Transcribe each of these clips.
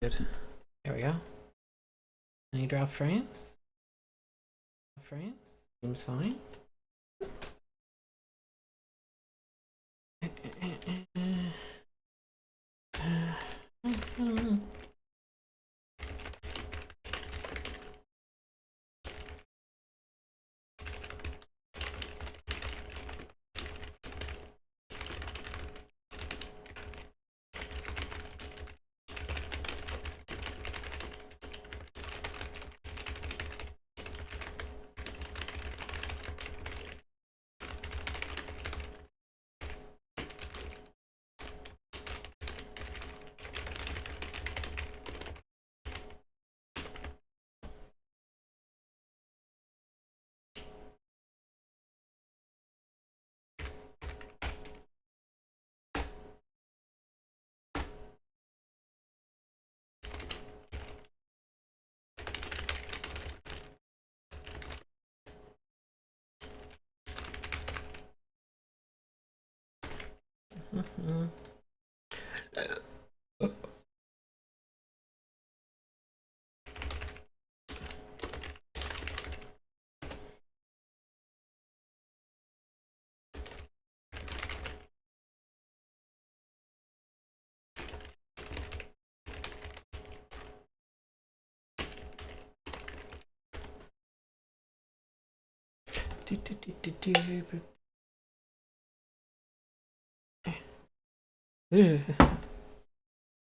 Good. There we go. Any drop frames? Frames? Seems fine.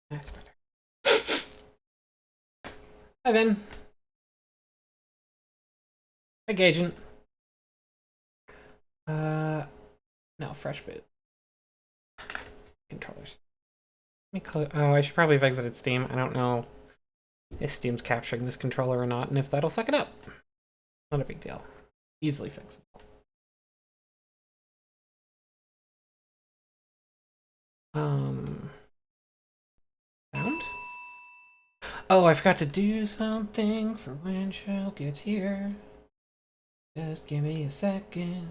That's better. Hi, Ben. Hi, Agent. No, fresh bit. Controllers. Let me close. Oh, I should probably have exited Steam. I don't know if Steam's capturing this controller or not, and if that'll fuck it up. Not a big deal. Easily fixable. Sound? Oh, I forgot to do something for when Shell gets here. Just give me a second.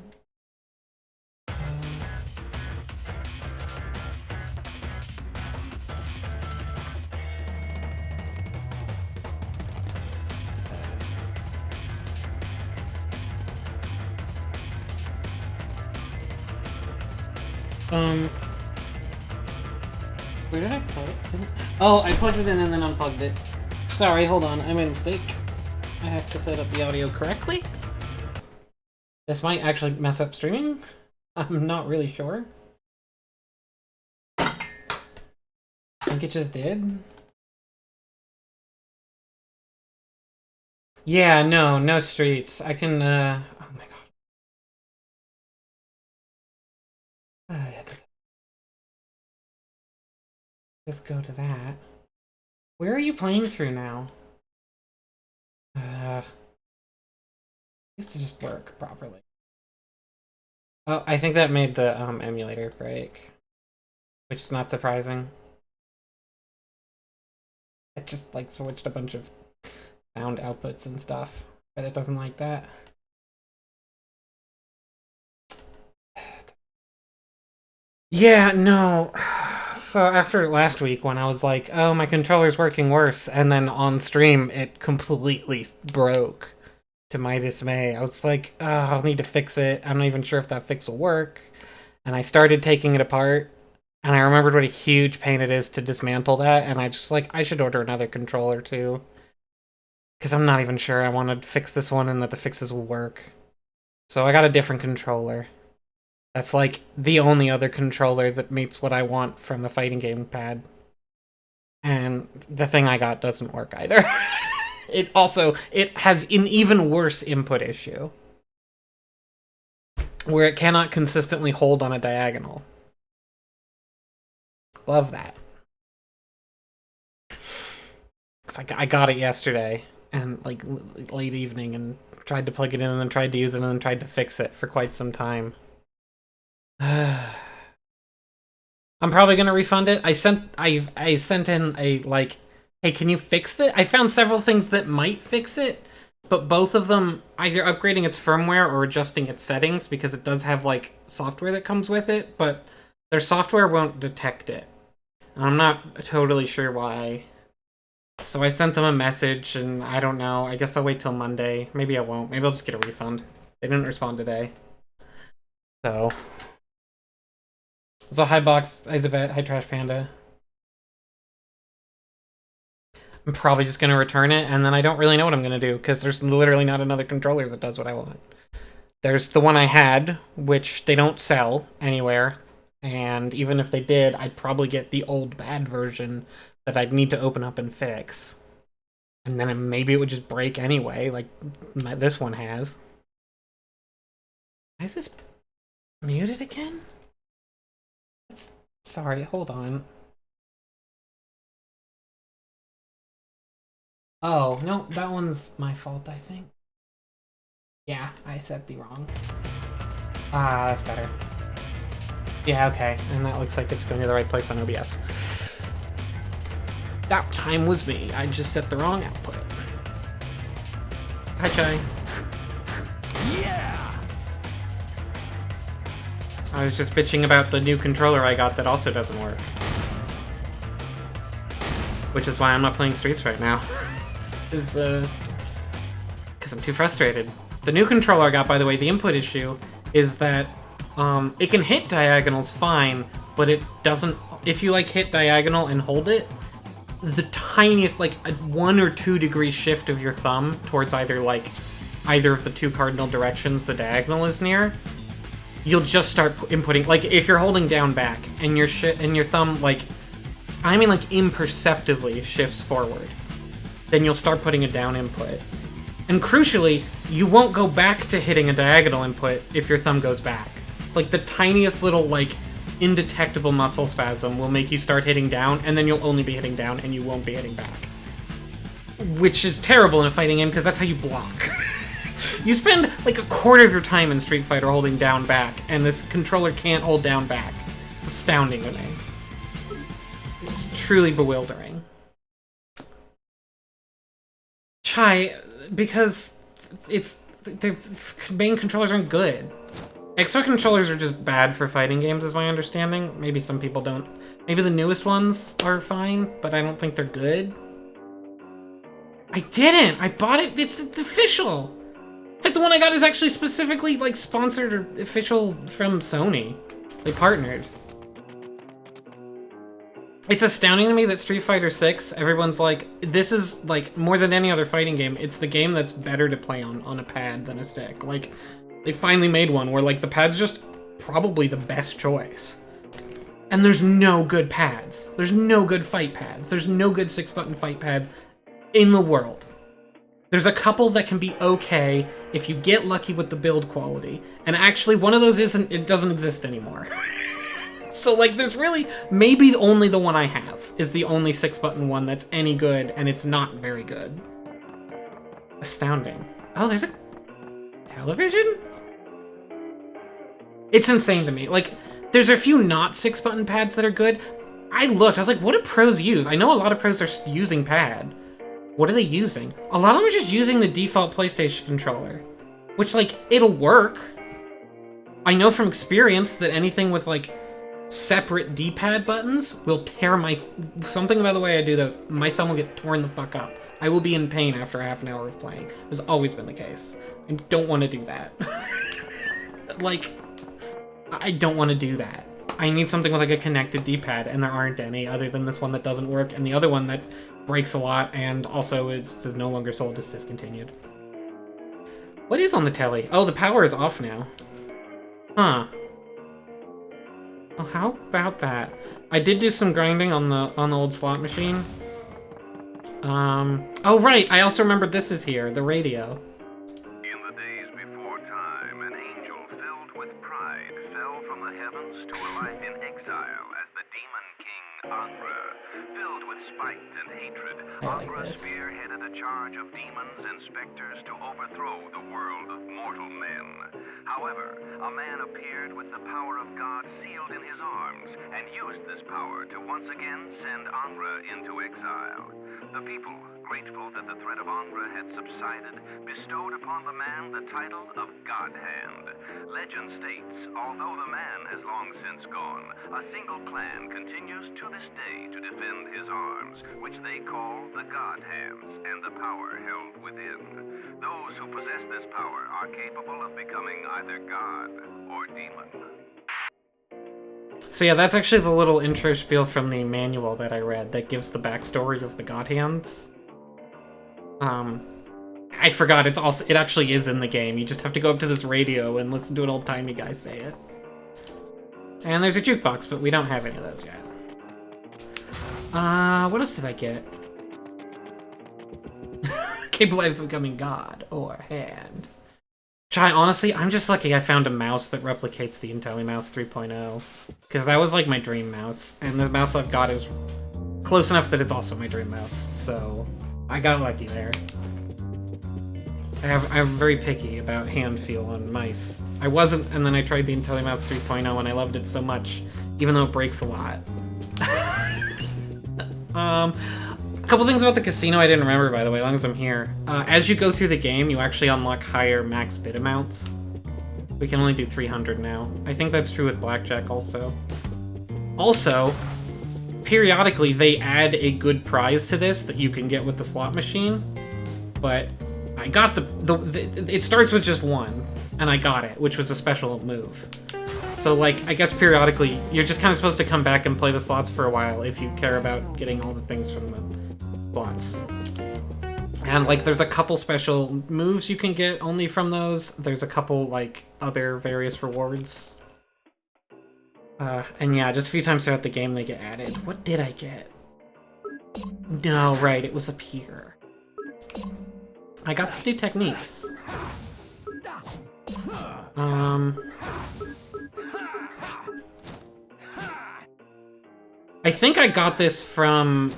Where did I plug it? Oh, I plugged it in and then unplugged it. Sorry, hold on. I made a mistake. I have to set up the audio correctly. This might actually mess up streaming. I'm not really sure. I think it just did. Yeah, no streets. I can, oh my god. Just go to that. Where are you playing through now? Used to just work properly. Oh, I think that made the emulator break, which is not surprising. It just like switched a bunch of sound outputs and stuff, but it doesn't like that. Yeah, no. So after last week when I was like, oh, my controller's working worse, and then on stream it completely broke to my dismay. I was like, oh, I'll need to fix it. I'm not even sure if that fix will work. And I started taking it apart, and I remembered what a huge pain it is to dismantle that, and I just like, I should order another controller too. Because I'm not even sure I want to fix this one and that the fixes will work. So I got a different controller. That's like the only other controller that meets what I want from the fighting game pad. And the thing I got doesn't work either. it has an even worse input issue. Where it cannot consistently hold on a diagonal. Love that. Cause I got it yesterday and like late evening and tried to plug it in and then tried to use it and then tried to fix it for quite some time. I'm probably gonna refund it. I sent in a like, hey, can you fix it? I found several things that might fix it, but both of them either upgrading its firmware or adjusting its settings because it does have like software that comes with it, but their software won't detect it. And I'm not totally sure why. So I sent them a message, and I don't know. I guess I'll wait till Monday. Maybe I won't. Maybe I'll just get a refund. They didn't respond today. So. So hi Box, Isabet, hi Trash Panda. I'm probably just gonna return it, and then I don't really know what I'm gonna do, because there's literally not another controller that does what I want. There's the one I had, which they don't sell anywhere, and even if they did, I'd probably get the old bad version that I'd need to open up and fix. And then maybe it would just break anyway, like this one has. Why is this muted again? Sorry, hold on. Oh, no, that one's my fault, I think. Yeah, I set the wrong. Ah, that's better. Yeah, okay, and that looks like it's going to the right place on OBS. That time was me. I just set the wrong output. Hi, Chai. Yeah! I was just bitching about the new controller I got that also doesn't work. Which is why I'm not playing Streets right now. Because I'm too frustrated. The new controller I got, by the way, the input issue is that it can hit diagonals fine, but it doesn't... If you, like, hit diagonal and hold it, the tiniest, like, a 1 or 2 degree shift of your thumb towards either of the 2 cardinal directions the diagonal is near, you'll just start inputting. Like, if you're holding down back and your thumb, like, I mean, like, imperceptibly shifts forward, then you'll start putting a down input. And crucially, you won't go back to hitting a diagonal input if your thumb goes back. It's like the tiniest little, like, indetectable muscle spasm will make you start hitting down, and then you'll only be hitting down and you won't be hitting back. Which is terrible in a fighting game, because that's how you block. You spend, like, a quarter of your time in Street Fighter holding down back, and this controller can't hold down back. It's astounding to me. It's truly bewildering. Chai, because the main controllers aren't good. Extra controllers are just bad for fighting games, is my understanding. Maybe some people don't. Maybe the newest ones are fine, but I don't think they're good. I didn't! I bought it, it's official! In fact, the one I got is actually specifically, like, sponsored or official from Sony. They partnered. It's astounding to me that Street Fighter 6, everyone's like, this is, like, more than any other fighting game, it's the game that's better to play on a pad than a stick. Like, they finally made one where, like, the pad's just probably the best choice. And there's no good pads. There's no good fight pads. There's no good 6-button fight pads in the world. There's a couple that can be okay if you get lucky with the build quality. And actually, one of those doesn't exist anymore. So, like, there's really, maybe only the one I have is the only 6-button one that's any good, and it's not very good. Astounding. Oh, there's a television? It's insane to me. Like, there's a few not 6-button pads that are good. I looked, I was like, what do pros use? I know a lot of pros are using pad. What are they using? A lot of them are just using the default PlayStation controller. Which, like, it'll work. I know from experience that anything with, like, separate D-pad buttons will tear my... Something about the way I do those, my thumb will get torn the fuck up. I will be in pain after half an hour of playing. It's always been the case. I don't want to do that. Like, I don't want to do that. I need something with, like, a connected D-pad, and there aren't any other than this one that doesn't work, and the other one that breaks a lot, and also is no longer sold, is discontinued. What is on the telly? Oh, the power is off now. Huh. Well, how about that? I did do some grinding on the old slot machine. Oh right, I also remembered this is here, the radio. In the days before time, an angel filled with pride fell from the heavens to a life in exile as the demon king Angra. Filled with spite and hatred, Angra spearheaded a charge of demons and specters to overthrow the world of mortal men. However, a man appeared with the power of God sealed in his arms, and used this power to once again send Angra into exile. The people, grateful that the threat of Angra had subsided, bestowed upon the man the title of God Hand. Legend states, although the man has long since gone, a single clan continues to this day to defend defend his arms, which they call the God Hands, and the power held within. Those who possess this power are capable of becoming either God or demon. So yeah, that's actually the little intro spiel from the manual that I read that gives the backstory of the God Hands. I forgot, it actually is in the game. You just have to go up to this radio and listen to an old-timey guy say it. And there's a jukebox, but we don't have any of those yet. What else did I get? Capable of becoming God or hand. Honestly, I'm just lucky I found a mouse that replicates the IntelliMouse 3.0. Because that was like my dream mouse. And the mouse I've got is close enough that it's also my dream mouse. So I got lucky there. I'm very picky about hand feel on mice. I wasn't, and then I tried the IntelliMouse 3.0 and I loved it so much, even though it breaks a lot. A couple things about the casino I didn't remember, by the way, as long as I'm here. As you go through the game, you actually unlock higher max bid amounts. We can only do 300 now. I think that's true with blackjack also. Also, periodically they add a good prize to this that you can get with the slot machine, but I got it starts with just one, and I got it, which was a special move. So, like, I guess periodically, you're just kind of supposed to come back and play the slots for a while if you care about getting all the things from the slots. And, like, there's a couple special moves you can get only from those. There's a couple, like, other various rewards. And yeah, just a few times throughout the game they get added. What did I get? No, right, it was up here. I got some new techniques. I think I got this from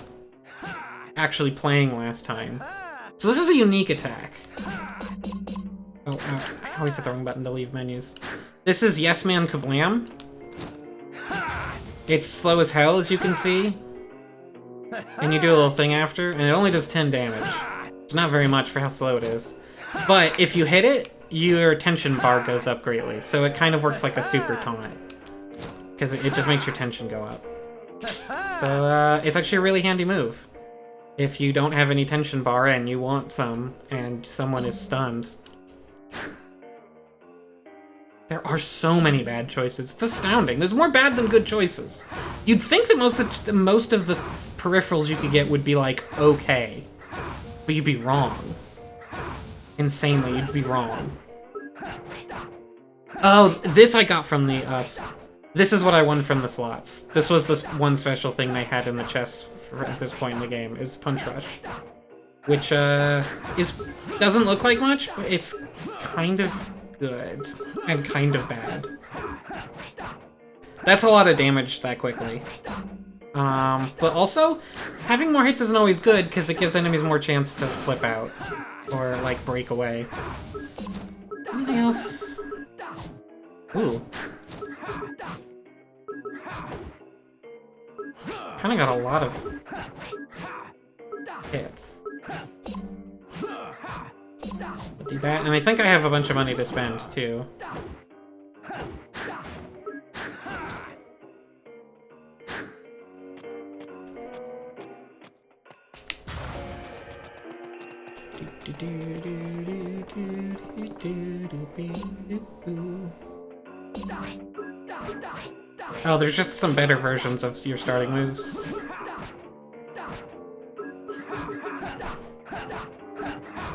actually playing last time. So this is a unique attack. Oh, I always hit the wrong button to leave menus. This is Yes Man Kablam. It's slow as hell, as you can see. And you do a little thing after, and it only does 10 damage. It's not very much for how slow it is. But if you hit it, your tension bar goes up greatly. So it kind of works like a super taunt. Because it just makes your tension go up. So it's actually a really handy move. If you don't have any tension bar and you want some, and someone is stunned. There are so many bad choices. It's astounding. There's more bad than good choices. You'd think that most of the peripherals you could get would be like, okay. But you'd be wrong. Insanely, you'd be wrong. Oh, this I got from the, this is what I won from the slots. This was this one special thing they had in the chest at this point in the game, is Punch Rush. Which, doesn't look like much, but it's kind of good. And kind of bad. That's a lot of damage that quickly. But also, having more hits isn't always good, because it gives enemies more chance to flip out. Or, like, break away. Anything else? Ooh. Kinda got a lot of hits. I'll do that, and I think I have a bunch of money to spend, too. Oh, there's just some better versions of your starting moves.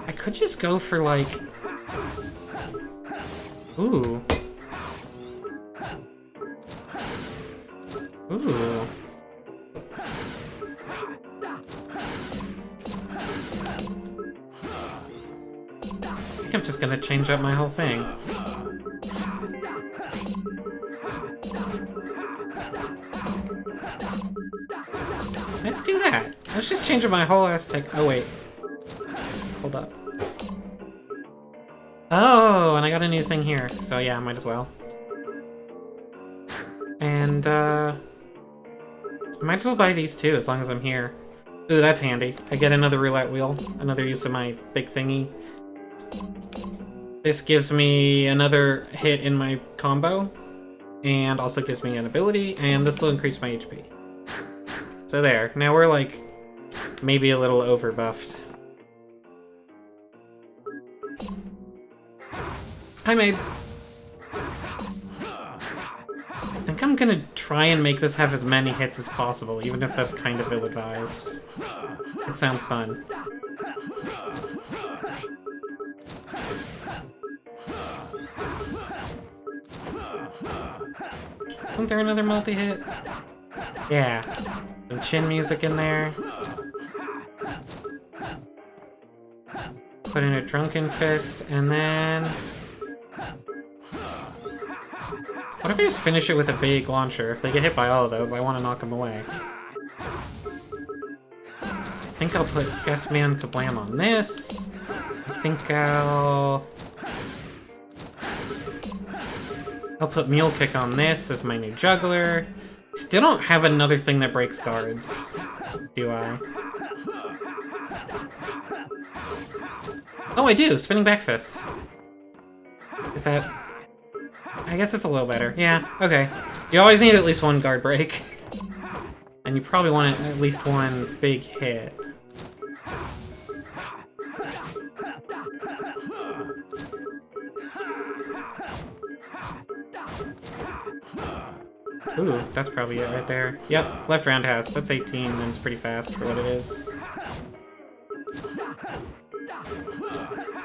I could just go for, like... Ooh. Ooh. I think I'm just gonna change up my whole thing. Let's do that. Let's just change up my whole ass tech. Oh, wait. Hold up. Oh, and I got a new thing here. So yeah, I might as well. And, I might as well buy these too, as long as I'm here. Ooh, that's handy. I get another roulette wheel. Another use of my big thingy. This gives me another hit in my combo. And also gives me an ability. And this will increase my HP. So there. Now we're like maybe a little overbuffed. Hi, Mabe. I think I'm gonna try and make this have as many hits as possible, even if that's kind of ill-advised. It sounds fun. Isn't there another multi-hit? Yeah. Some chin music in there. Put in a drunken fist, and then... What if I just finish it with a big launcher? If they get hit by all of those, I want to knock them away. I think I'll put Yes Man Kablam on this. I think I'll put Mule Kick on this as my new juggler. Still don't have another thing that breaks guards, do I? Oh, I do! Spinning Back Fist. Is that... I guess it's a little better. Yeah, okay. You always need at least one guard break. And you probably want at least one big hit. Ooh, that's probably it right there. Yep, left roundhouse. That's 18, and it's pretty fast for what it is.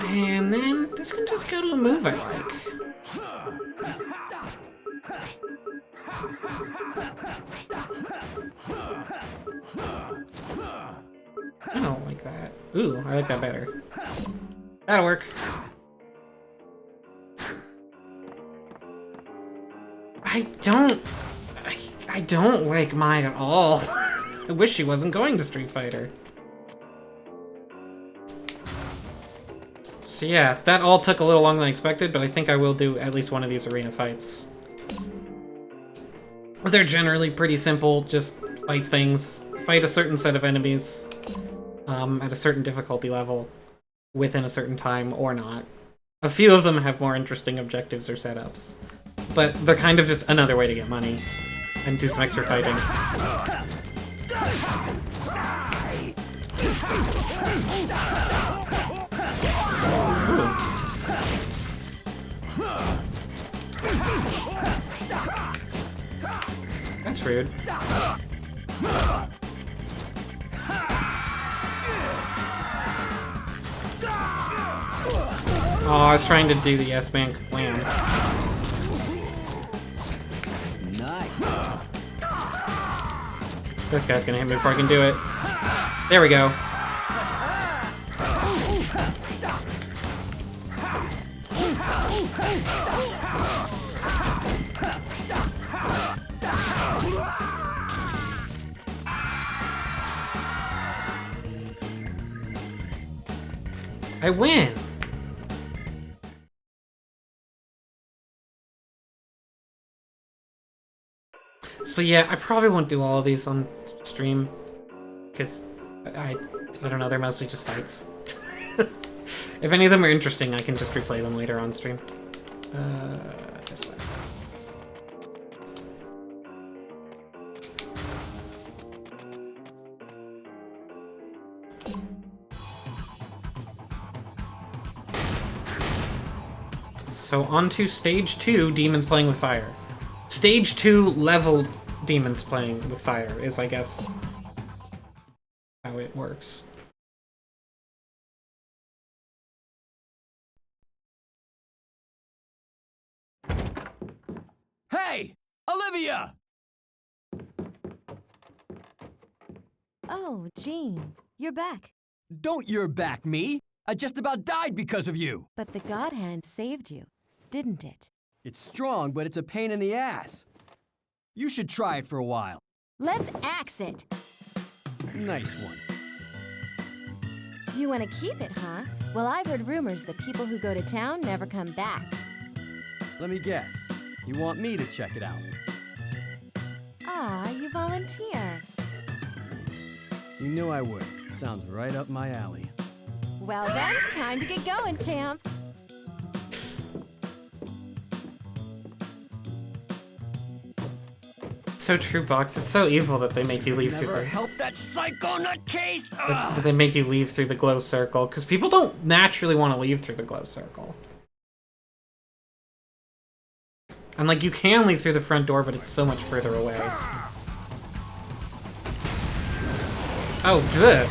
And then this can just go to a move I like. I don't like that. Ooh, I like that better. That'll work. I don't like Mai at all. I wish she wasn't going to Street Fighter. So yeah, that all took a little longer than I expected, but I think I will do at least one of these arena fights. They're generally pretty simple, just fight things, fight a certain set of enemies at a certain difficulty level within a certain time or not. A few of them have more interesting objectives or setups, but they're kind of just another way to get money and do some extra fighting. That's rude. Oh, I was trying to do the Yes Man Kablam. This guy's gonna hit me before I can do it. There we go. I win! So yeah, I probably won't do all of these on stream, because I don't know, they're mostly just fights. If any of them are interesting, I can just replay them later on stream. This way. So on to stage 2, demons playing with fire. Stage 2 level demons playing with fire is, I guess, how it works. Hey! Olivia! Oh, Gene, you're back. Don't you're back me! I just about died because of you! But the God Hand saved you, didn't it? It's strong, but it's a pain in the ass. You should try it for a while. Let's axe it. Nice one. You want to keep it, huh? Well, I've heard rumors that people who go to town never come back. Let me guess. You want me to check it out? Ah, you volunteer. You knew I would. Sounds right up my alley. Well then, time to get going, champ. so true, Box. It's so evil that they make you leave through Never the... help that psycho nutcase! that they make you leave through the glow circle, because people don't naturally want to leave through the glow circle. And, like, you can leave through the front door, but it's so much further away. Oh, good.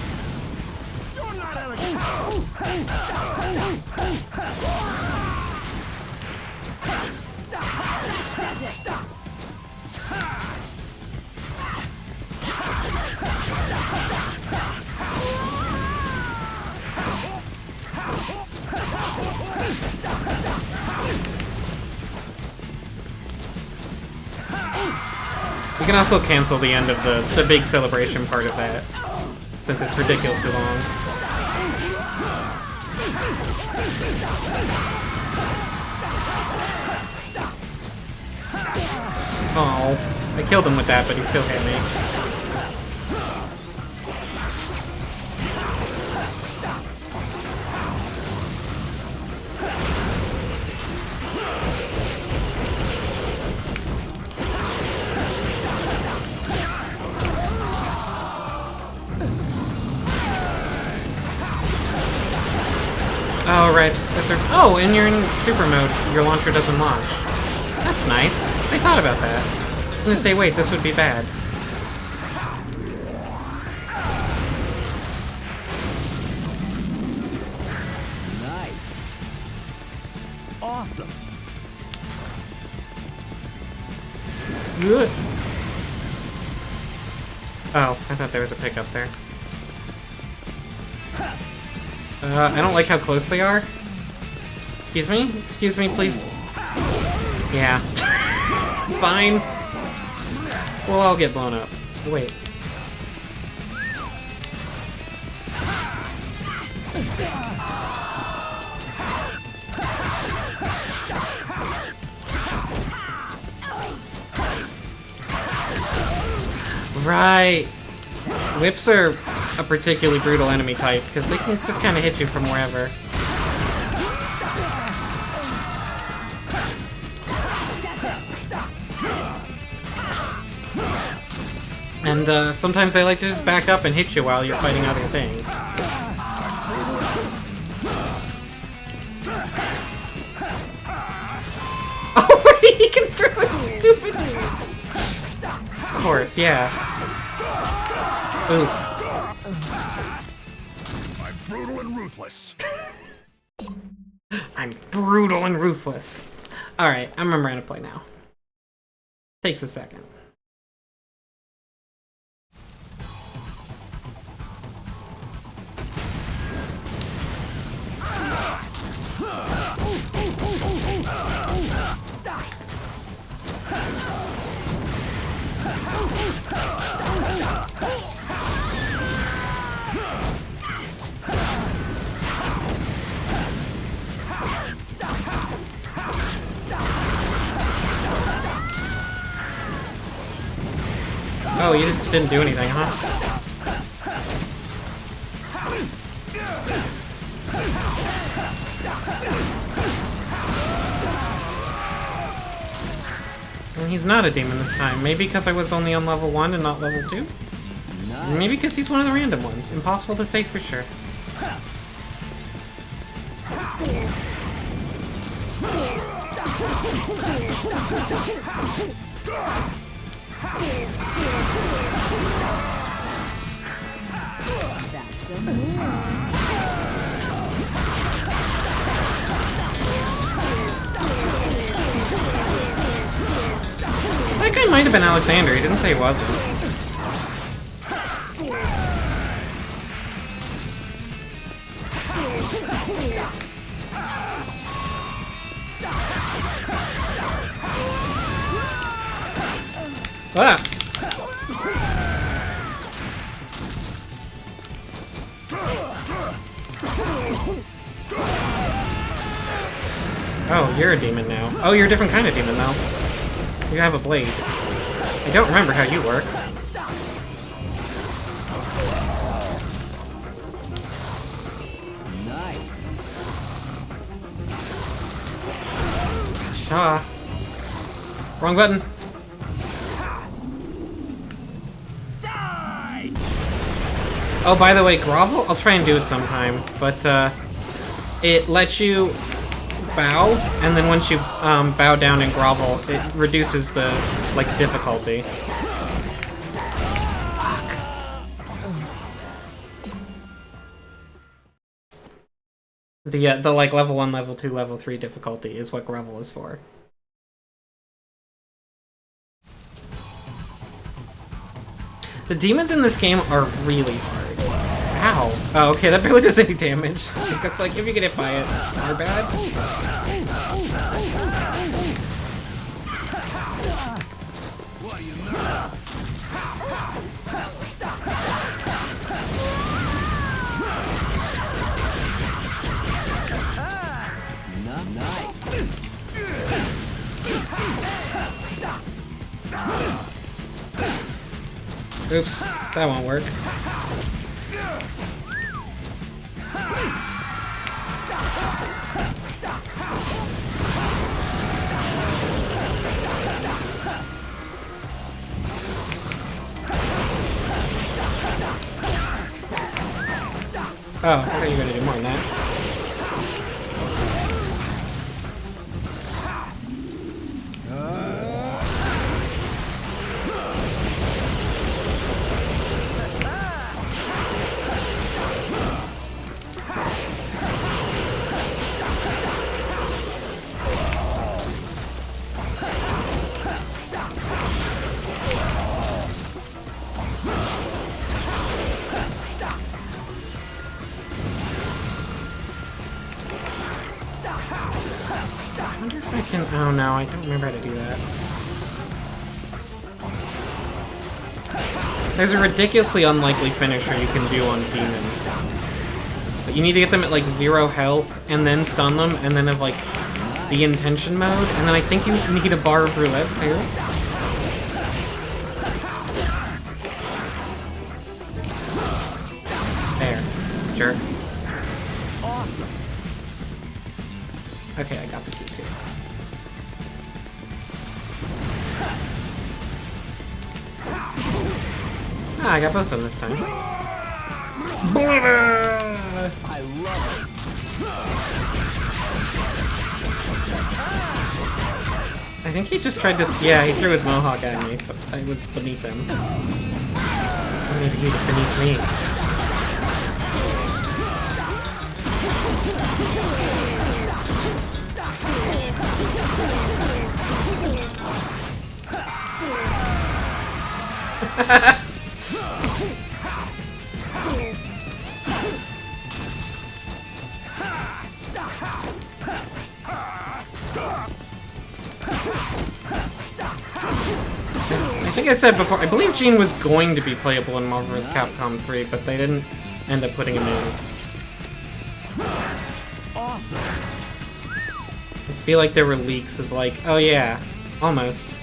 We can also cancel the end of the big celebration part of that, since it's ridiculously long. Oh, I killed him with that, but he still hit me. Oh, right. Oh, and you're in super mode. Your launcher doesn't launch. That's nice. They thought about that. I'm gonna say, wait, this would be bad. Nice. Awesome. Good. Oh, I thought there was a pickup there. I don't like how close they are. Excuse me? Excuse me, please. Yeah. Fine. We'll all get blown up. Wait. Right. Whips are a particularly brutal enemy type, because they can just kind of hit you from wherever. And sometimes they like to just back up and hit you while you're fighting other things. Already he can throw a stupid... Of course, yeah. Oof. I'm brutal and ruthless. I'm brutal and ruthless. Alright, I'm remembering to play now. Takes a second. Oh, you just didn't do anything, huh? And he's not a demon this time. Maybe because I was only on level 1 and not level 2? Maybe because he's one of the random ones. Impossible to say for sure. That guy might have been Alexander. He didn't say he wasn't. Ah! Oh, you're a demon now. Oh, you're a different kind of demon now. You have a blade. I don't remember how you work. Nice. Shaw. Wrong button. Oh, by the way, grovel? I'll try and do it sometime, but it lets you bow, and then once you bow down and grovel, it reduces the, like, difficulty. Fuck. The like, level 1, level 2, level 3 difficulty is what grovel is for. The demons in this game are really hard. Ow. Oh, okay, that barely does any damage. Because, like, if you get hit by it, are bad. Oops, that won't work. Oh, I thought you were gonna do more than that. I wonder if I can... Oh no, I don't remember how to do that. There's a ridiculously unlikely finisher you can do on demons. But you need to get them at like 0 health, and then stun them, and then have like the intention mode, and then I think you need a bar of roulette too. There. Jerk. Okay, I got the key too. Ah, I got both of them this time. I love it. I think he just tried to... Yeah, he threw his mohawk at me, but I was beneath him. Or maybe he was beneath me. I think I said before, I believe Gene was going to be playable in Marvel vs. Capcom 3, but they didn't end up putting him in. I feel like there were leaks of like, oh yeah, almost.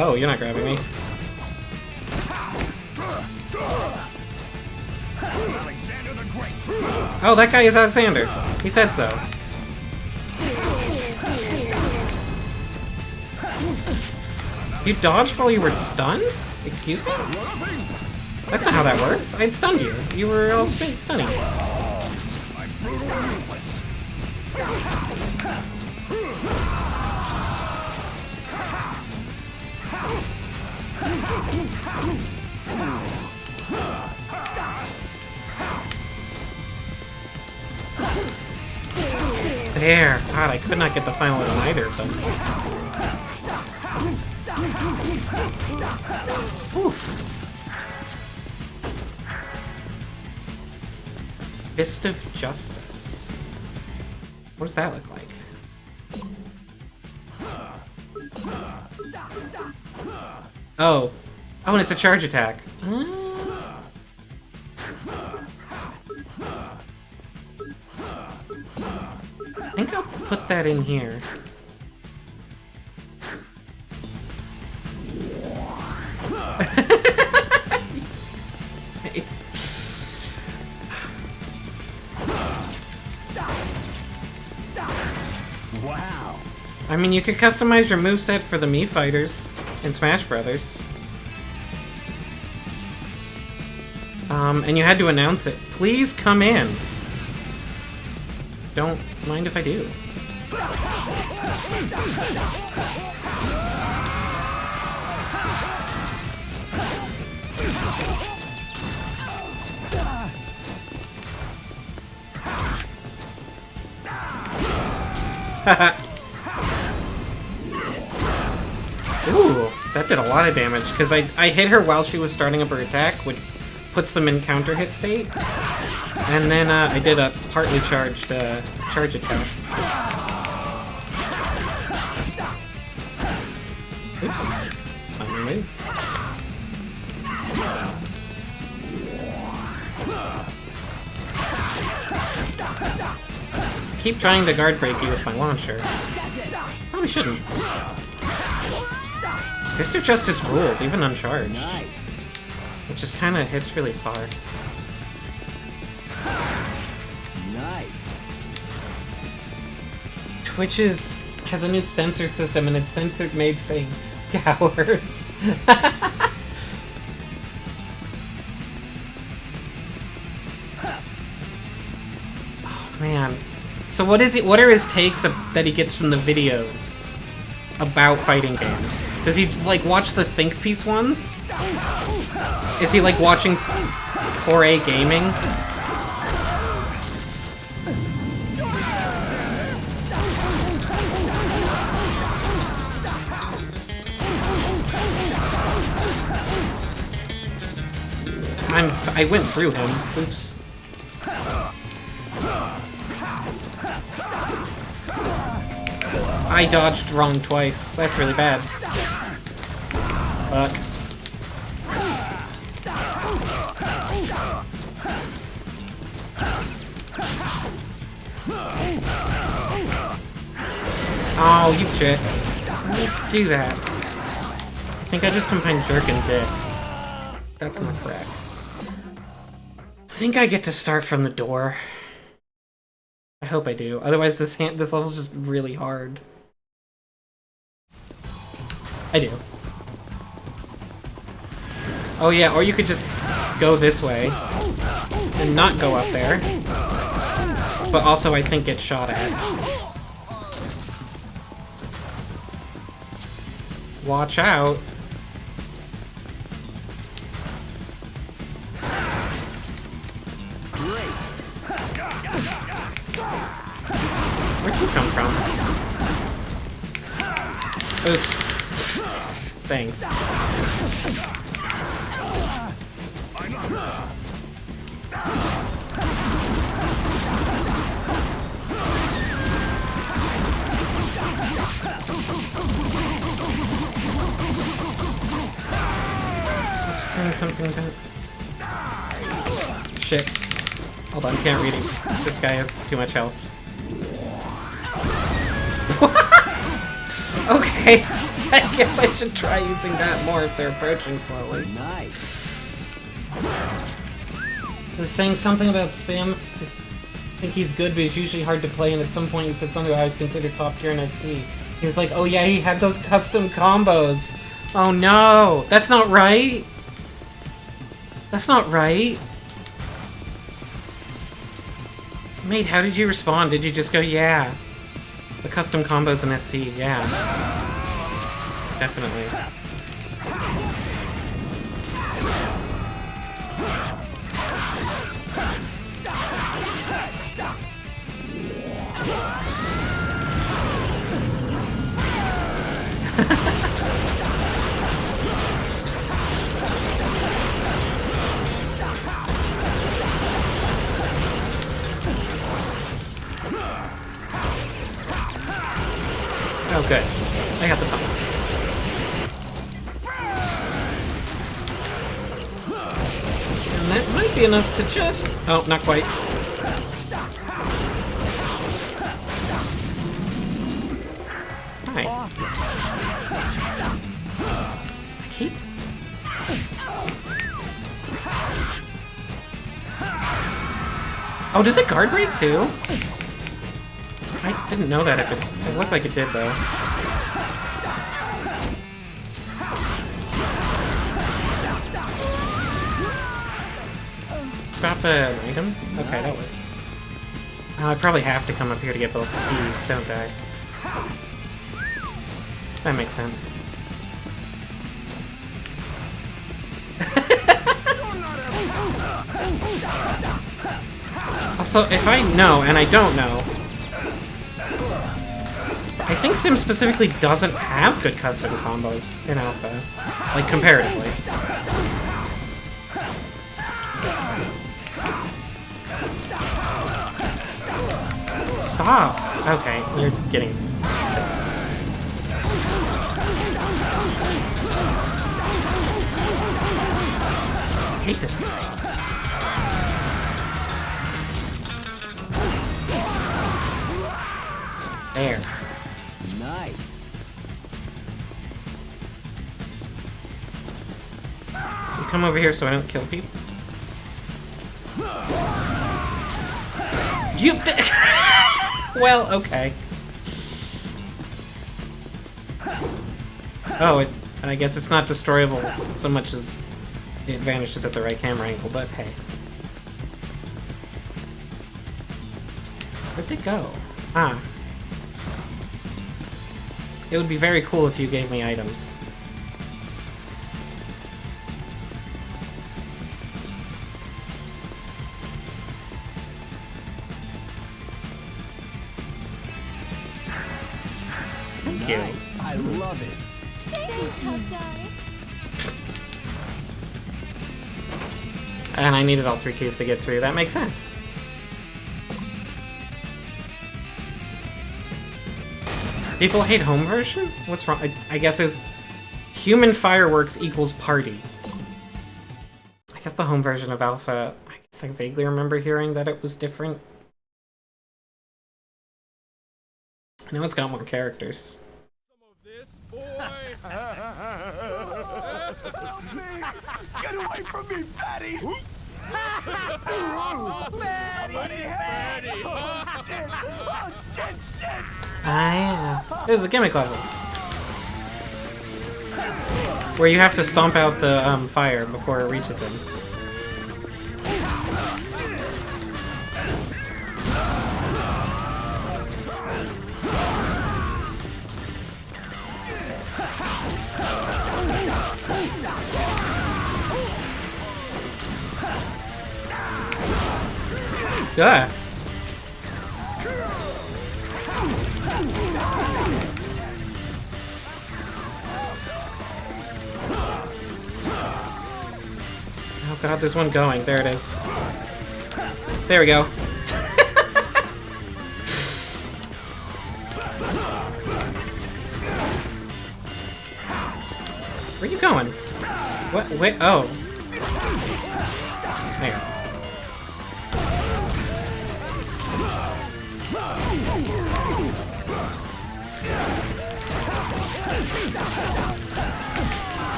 Oh, you're not grabbing me. Oh, that guy is Alexander. He said so. You dodged while you were stunned? Excuse me? That's not how that works. I'd stunned you. You were all stunning. There! God, I could not get the final one on either of them. Oof. Fist of Justice. What does that look like? Oh. Oh, and it's a charge attack. I think I'll put that in here. mean, you could customize your moveset for the Mii fighters in Smash Brothers. And you had to announce it. Please come in. Don't mind if I do. Ooh, that did a lot of damage, because I hit her while she was starting up her attack, which puts them in counter hit state. And then I did a partly charged charge attack. Oops. Not my move. I keep trying to guard break you with my launcher. Probably shouldn't. Fist of Justice rules, even uncharged. It just kind of hits really far. Twitch has a new censor system, and it's censored made saying cowards. Oh man. So what is it? What are his takes that he gets from the videos about fighting games? Does he like watch the think piece ones? Is he like watching 4A gaming? I went through him. Oops. I dodged wrong twice. That's really bad. Fuck. Oh, you jerk. Don't do that. I think I just combined jerk and dick. That's not correct. I think I get to start from the door. I hope I do. Otherwise, this level's just really hard. I do. Oh yeah, or you could just go this way and not go up there. But also, I think get shot at. Watch out. Where'd you come from? Oops. Thanks. I'm saying something about... Shit. Hold on, can't read it. This guy has too much health. Okay, I guess I should try using that more if they're approaching slowly. Nice. They're saying something about Sam. I think he's good, but he's usually hard to play, and at some point he said something about I was considered top tier in SD. He was like, oh yeah, he had those custom combos. Oh no, that's not right. That's not right. Mate, how did you respond? Did you just go, yeah? The custom combos in ST, yeah. Definitely. Oh, good. I got the pump. And that might be enough to just... Oh, not quite. Hi. I keep... Oh, does it guard break too? I didn't know that. It looked like it did, though. drop an item? Okay, that works. Oh, I probably have to come up here to get both the keys, don't I? That makes sense. Also, if I know, and I don't know, I think Sim specifically doesn't have good custom combos in Alpha. Like, comparatively. Stop! Okay, you're getting pissed. I hate this guy. There. Nice. You come over here so I don't kill people. You. Well, okay. Oh, and I guess it's not destroyable so much as it vanishes at the right camera angle, but hey. Where'd they go? Ah. It would be very cool if you gave me items. Thank you. I love it. And I needed all 3 keys to get through. That makes sense. People hate home version? What's wrong? I guess it was human fireworks equals party. I guess the home version of Alpha, I guess I vaguely remember hearing that it was different. I know it's got more characters. Help me! Get away from me, fatty! Somebody help! Oh, shit! Oh, shit! Ah, yeah. This is a gimmick level. Where you have to stomp out the fire before it reaches him. Yeah. Oh god, there's one going. There it is. There we go. Where are you going? What? Wait. Oh.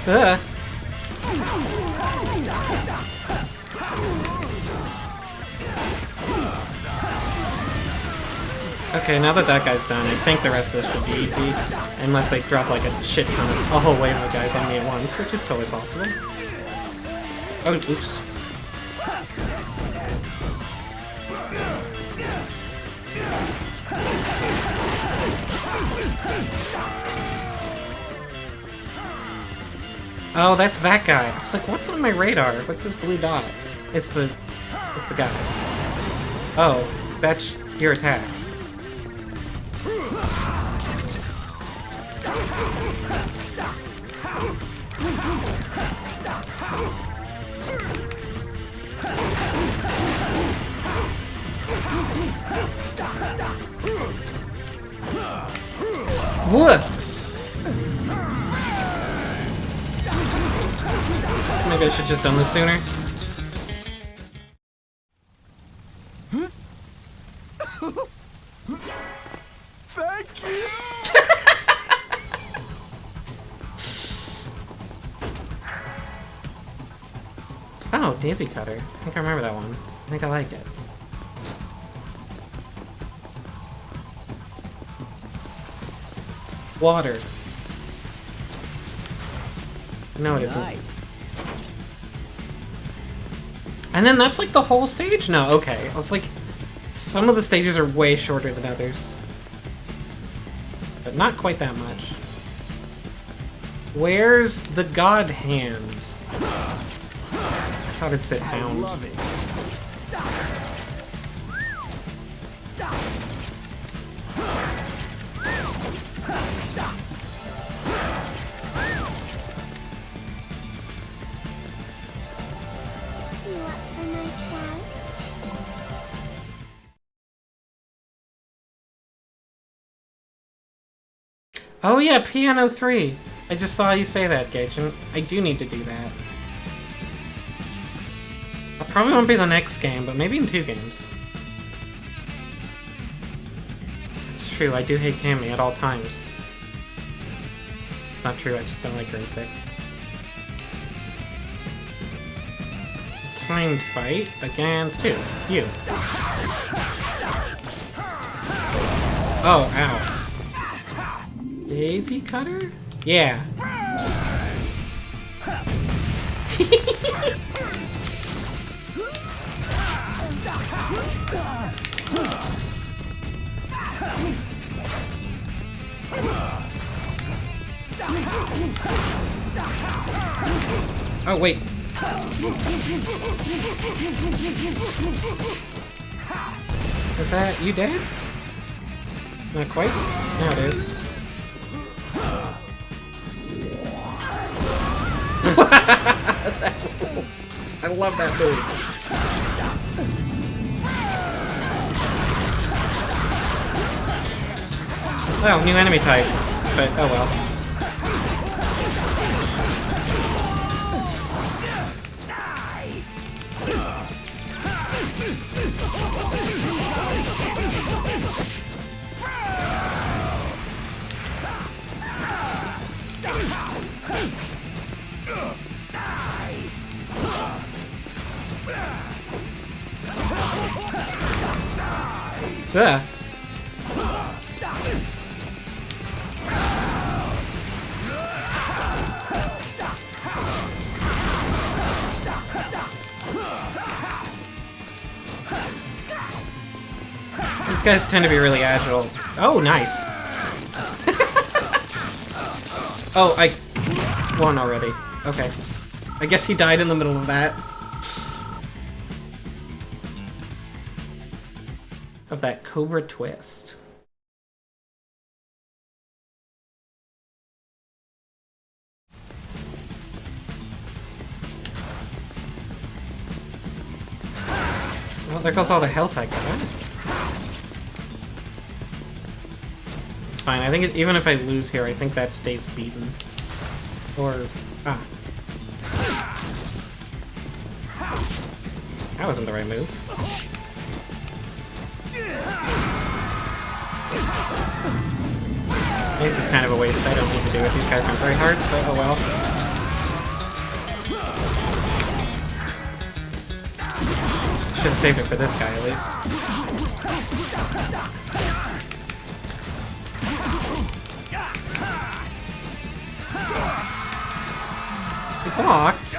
There. Okay, now that that guy's done, I think the rest of this should be easy. Unless they drop like a shit ton of a whole wave of guys on me at once, which is totally possible. Oh, oops. Oh, that's that guy. I was like, what's on my radar? What's this blue dot? It's the guy. Oh, that's your attack. What? Maybe I should just done this sooner. Thank you! Oh, Daisy Cutter. I think I remember that one. I think I like it. Water. No, it isn't. Nice. And then that's like the whole stage? No, okay. I was like, some of the stages are way shorter than others. But not quite that much. Where's the god hand? I thought it said I hound. love it. You up for my challenge? Oh yeah, Piano 3. I just saw you say that, Gage, and I do need to do that. I probably won't be the next game, but maybe in 2 games. It's true, I do hate Cammy at all times. It's not true, I just don't like her in 6. Timed fight against who? You. Oh, ow. Daisy Cutter? Yeah. Oh, wait. Is that you dead? Not quite? Now it is. That rules. I love that move. Oh, new enemy type. But, oh well. Ugh. These guys tend to be really agile. Oh, nice. Oh, I won already. Okay. I guess he died in the middle of that. Of that Cobra twist. Well, there goes all the health I got. It's fine. I think even if I lose here, I think that stays beaten. Or... ah. That wasn't the right move. This is kind of a waste. I don't need to do it. These guys aren't very hard, but oh well. Should have saved it for this guy, at least. He blocked.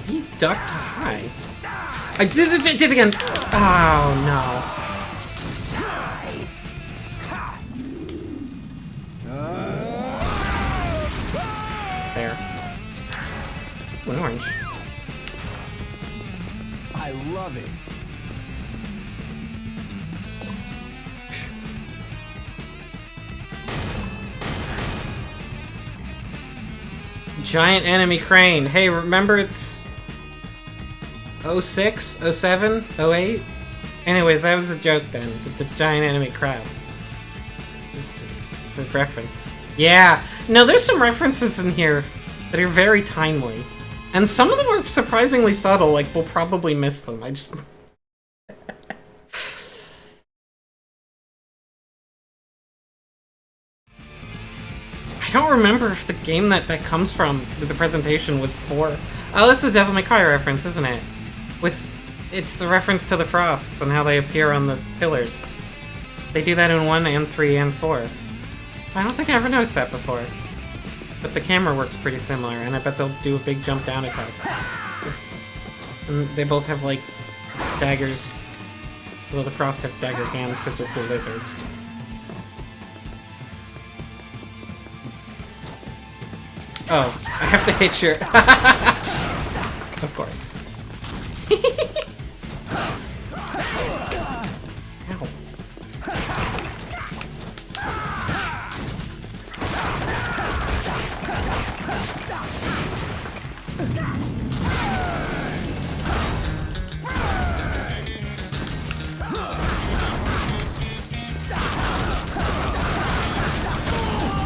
He ducked high. I did it again. Oh no. There. Ooh, an orange. I love it. Giant enemy crane. Hey, remember it's 06, 07, 08? Anyways, that was a joke then, with the giant enemy crab. It's a reference. Yeah, no, there's some references in here that are very timely. And some of them are surprisingly subtle, like, we'll probably miss them. don't remember if the game that comes from the presentation was 4. Oh, this is Devil May Cry reference, isn't it? It's the reference to the frosts and how they appear on the pillars. They do that in 1 and 3 and 4. I don't think I ever noticed that before. But the camera works pretty similar, and I bet they'll do a big jump down attack. And they both have, like, daggers. Although the frosts have dagger hands because they're cool lizards. Oh, I have to hit your... Of course. Ow.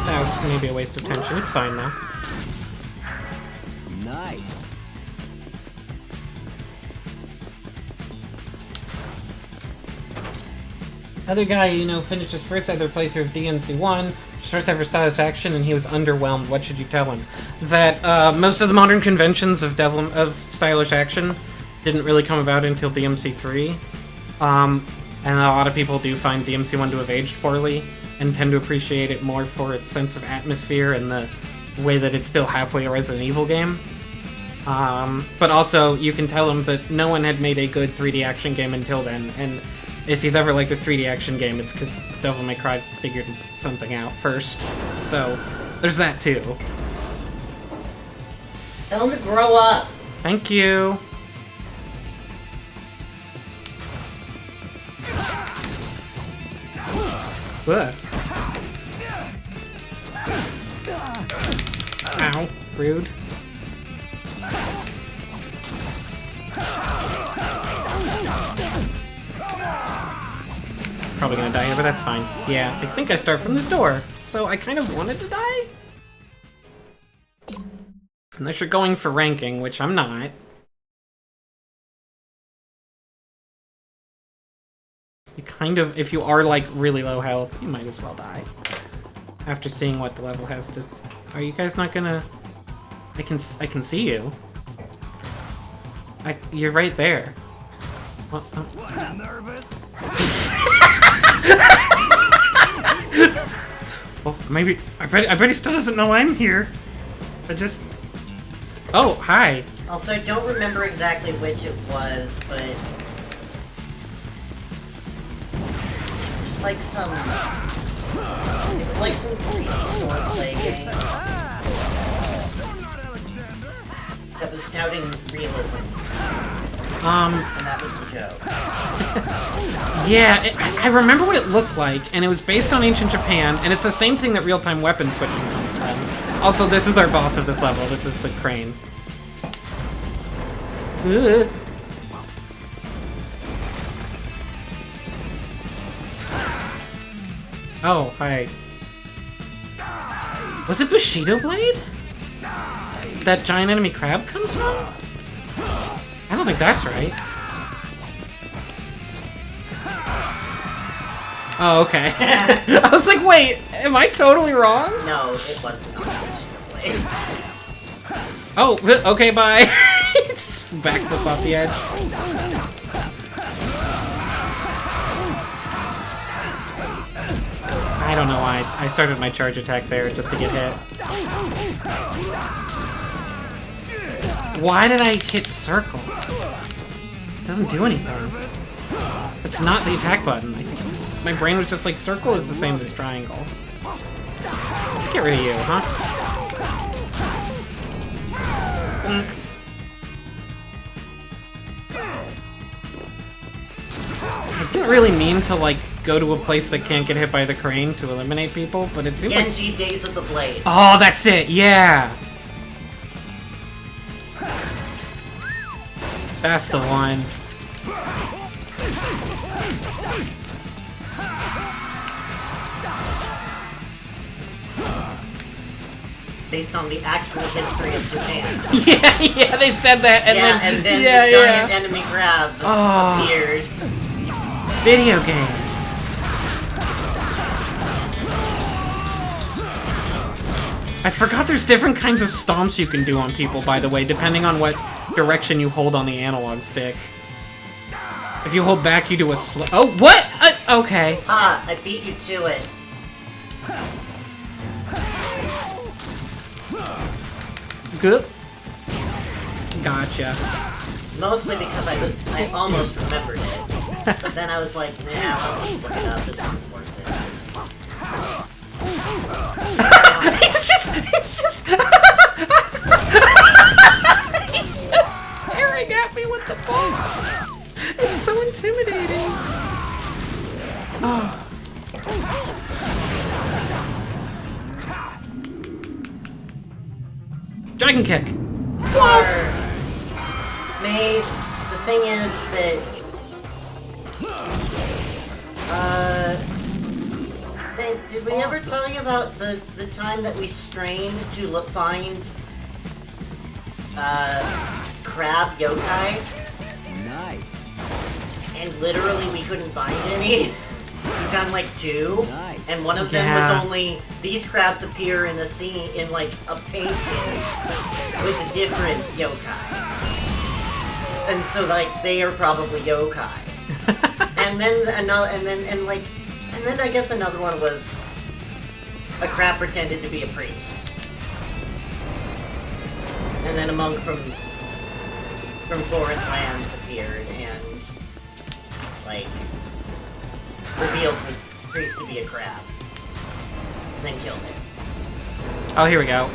That was maybe a waste of tension. It's fine now. Nice. Other guy, you know, finished his first ever playthrough of DMC1, his first ever Stylish Action, and he was underwhelmed. What should you tell him? That most of the modern conventions of Stylish Action didn't really come about until DMC3. And a lot of people do find DMC1 to have aged poorly and tend to appreciate it more for its sense of atmosphere and the way that it's still halfway a Resident Evil game. But also, you can tell him that no one had made a good 3D action game until then, and if he's ever liked a 3D action game, it's because Devil May Cry figured something out first. So, there's that too. Tell him to grow up. Thank you. Ugh. Ow. Rude. Probably gonna die here, but that's fine. Yeah, I think I start from this door, so I kind of wanted to die? Unless you're going for ranking, which I'm not. You kind of, if you are like really low health, you might as well die. After seeing what the level has to... Are you guys not gonna... I can see you. You're right there. What? Oh. Nervous? Well, maybe... I bet he still doesn't know I'm here. I just... Oh, hi. Also, I don't remember exactly which it was, but... It's like some... It was like some swordplay game that was touting realism. And that was the joke. Yeah, I remember what it looked like, and it was based on ancient Japan, and it's the same thing that real-time weapon switching comes from. Also, this is our boss of this level. This is the crane. Ugh. Oh, hi. Was it Bushido Blade? That giant enemy crab comes from? I don't think that's right. Oh, okay. I was like, wait, am I totally wrong? No, it wasn't on Bushido Blade. Oh, okay, bye. Just backflips off the edge. I don't know why. I started my charge attack there just to get hit. Why did I hit circle? It doesn't do anything. It's not the attack button. I think my brain was just like, circle is the same as triangle. Let's get rid of you, huh? I didn't really mean to, like, go to a place that can't get hit by the crane to eliminate people, but it seems like... Genji Days of the Blade. Oh, that's it! Yeah! That's the one. Based on the actual history of Japan. Yeah, they said that, and then the giant enemy crab appeared. Video games. I forgot there's different kinds of stomps you can do on people, by the way, depending on what direction you hold on the analog stick. If you hold back, you do a oh, what? Okay. Ah, I beat you to it. Good. Gotcha. Mostly because I almost remembered it. But then I was like, nah, I'll just look it up. This isn't worth it. It's just he's just staring at me with the ball. It's so intimidating. Oh. Dragon kick. Or, May, the thing is that May, did we ever tell you about the time that we strained to find crab yokai? Nice. And literally we couldn't find any. We found like 2, Nice. and one of them was only these crabs appear in the scene in like a painting with a different yokai, and so like they are probably yokai. And then another, and then I guess another one was a crab pretended to be a priest, and then a monk from foreign lands appeared and like revealed the priest to be a crab, and then killed it. Oh, here we go.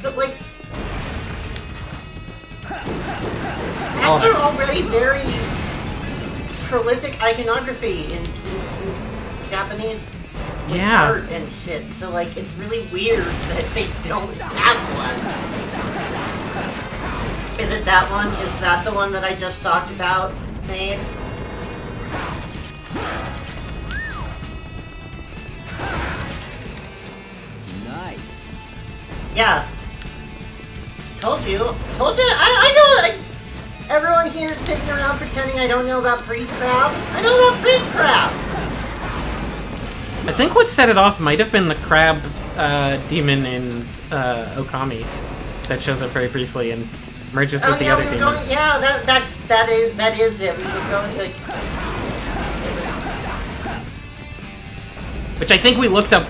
But like, crabs are already very prolific iconography in Japanese art and shit. So like, it's really weird that they don't have one. Is it that one? Is that the one that I just talked about, Mabe? Nice. Yeah. Told you. I know that everyone here is sitting around pretending I don't know about Priest Crab. I know about Priest Crab! I think what set it off might have been the crab demon in Okami that shows up very briefly and merges with the other demon. That is it. We were going like... Which I think we looked up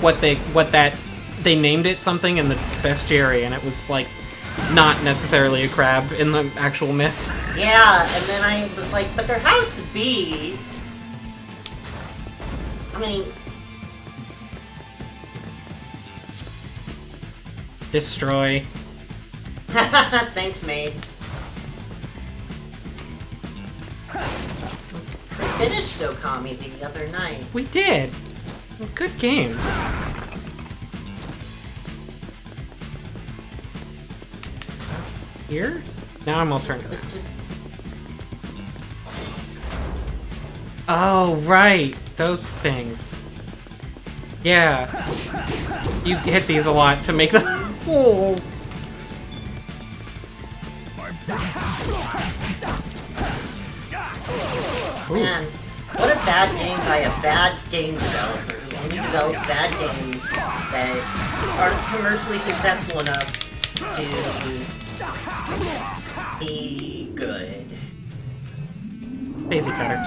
they named it something in the bestiary, and it was like not necessarily a crab in the actual myth. Yeah, and then I was like, but there has to be. I mean, Destroy. thanks, Maid. We finished Okami the other night. We did. Good game. Here? Now I'm alternative. It's just... Oh, right. Those things. Yeah. You hit these a lot to make them... Oh. Man, what a bad game by a bad game developer who only develops bad games that aren't commercially successful enough to be good. Daisy cutter.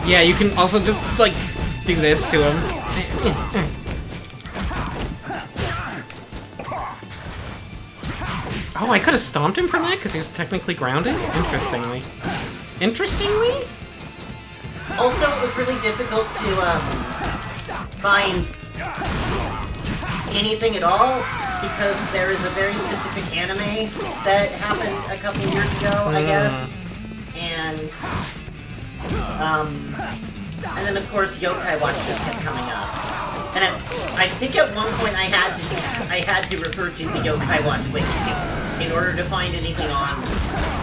Yeah, you can also just, like, do this to him. Oh, I could have stomped him from that because he was technically grounded? Interestingly. Interestingly? Also, it was really difficult to find anything at all because there is a very specific anime that happened a couple years ago, I guess, and then of course Yokai Watch just kept coming up, and I think at one point I had to refer to the Yokai Watch wiki in order to find anything on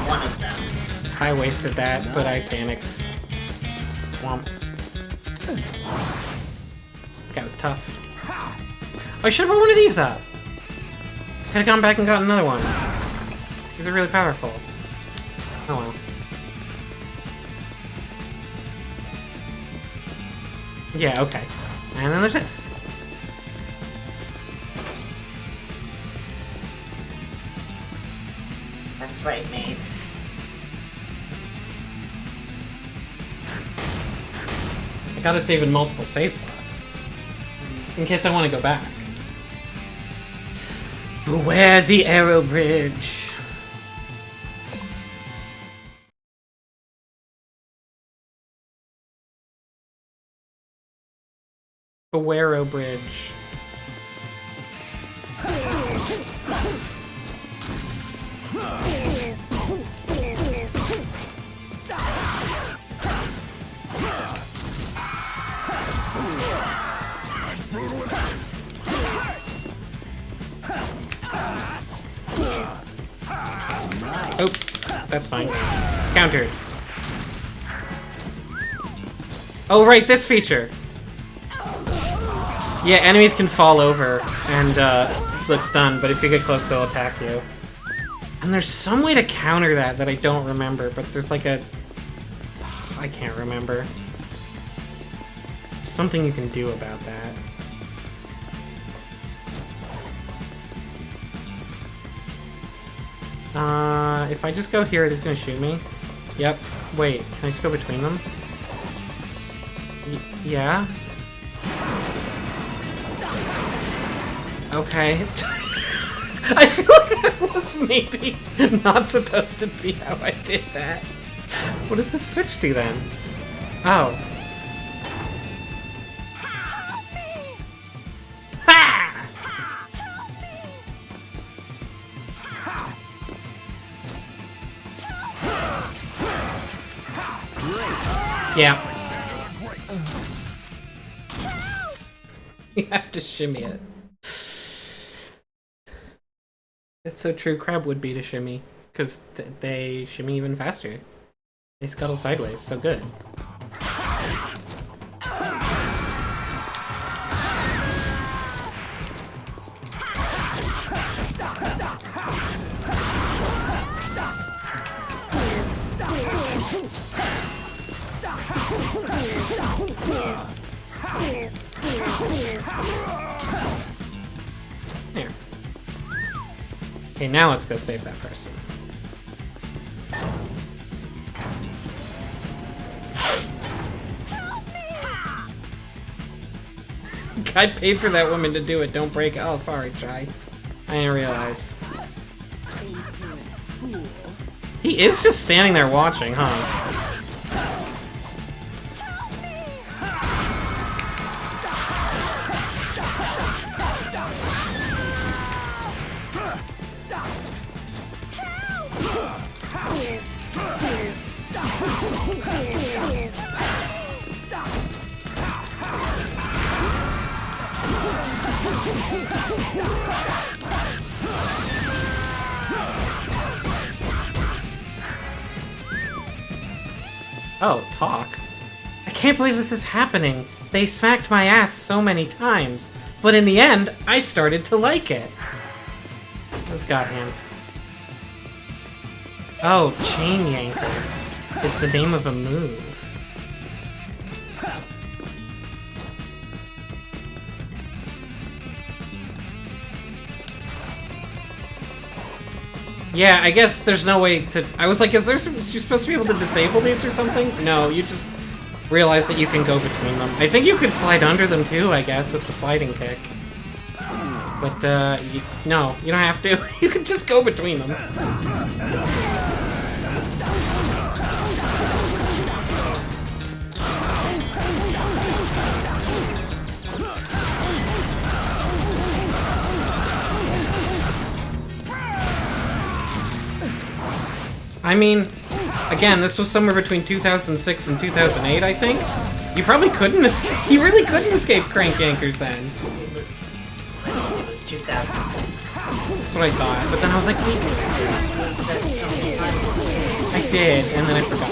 one of them. I wasted that, but I panicked. Womp. That was tough. Oh, I should have brought one of these up. Could have gone back and gotten another one. These are really powerful. Oh well. Yeah, okay. And then there's this. That's right, mate. I gotta save in multiple save slots. In case I want to go back. Beware the arrow bridge. Beware bridge. Oh, that's fine. Countered. Oh, right, this feature. Yeah, enemies can fall over and look stunned, but if you get close, they'll attack you. And there's some way to counter that I don't remember, but there's like a... I can't remember. There's something you can do about that. If I just go here, is this gonna shoot me? Yep. Wait, can I just go between them? Yeah? Okay. I feel like that was maybe not supposed to be how I did that. What does the switch do then? Oh. Ha! Yeah. You have to shimmy it. It's so true, crab would be to shimmy, because they shimmy even faster. They scuttle sideways, so good. There. Okay, now let's go save that person. I paid for that woman to do it. Don't break it. Oh, sorry, Chai. I didn't realize. He is just standing there watching, huh? Oh, talk? I can't believe this is happening. They smacked my ass so many times, but in the end, I started to like it. What's God Hand? Oh, Chain Yanker is the name of a move. Yeah, I guess there's no way to... I was like, is there some... You're supposed to be able to disable these or something? No, you just realize that you can go between them. I think you could slide under them too, I guess, with the sliding kick. But, no, you don't have to. You can just go between them. I mean, again, this was somewhere between 2006 and 2008, I think. You probably couldn't escape. You really couldn't escape crank yankers then. It was 2006. That's what I thought. But then I was like, wait, is it? I did, and then I forgot.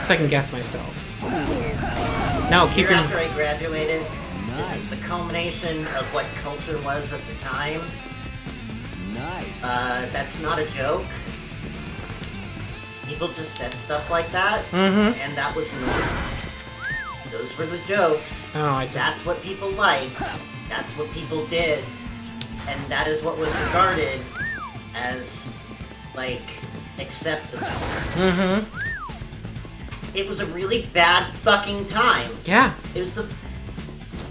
Second guess myself. No, keep Year your... after I graduated, this is the culmination of what culture was at the time. Nice. That's not a joke. People just said stuff like that, Mm-hmm. and that was normal. Those were the jokes. Oh, That's what people liked. That's what people did. And that is what was regarded as, like, acceptable. Mm-hmm. It was a really bad fucking time. Yeah. It was the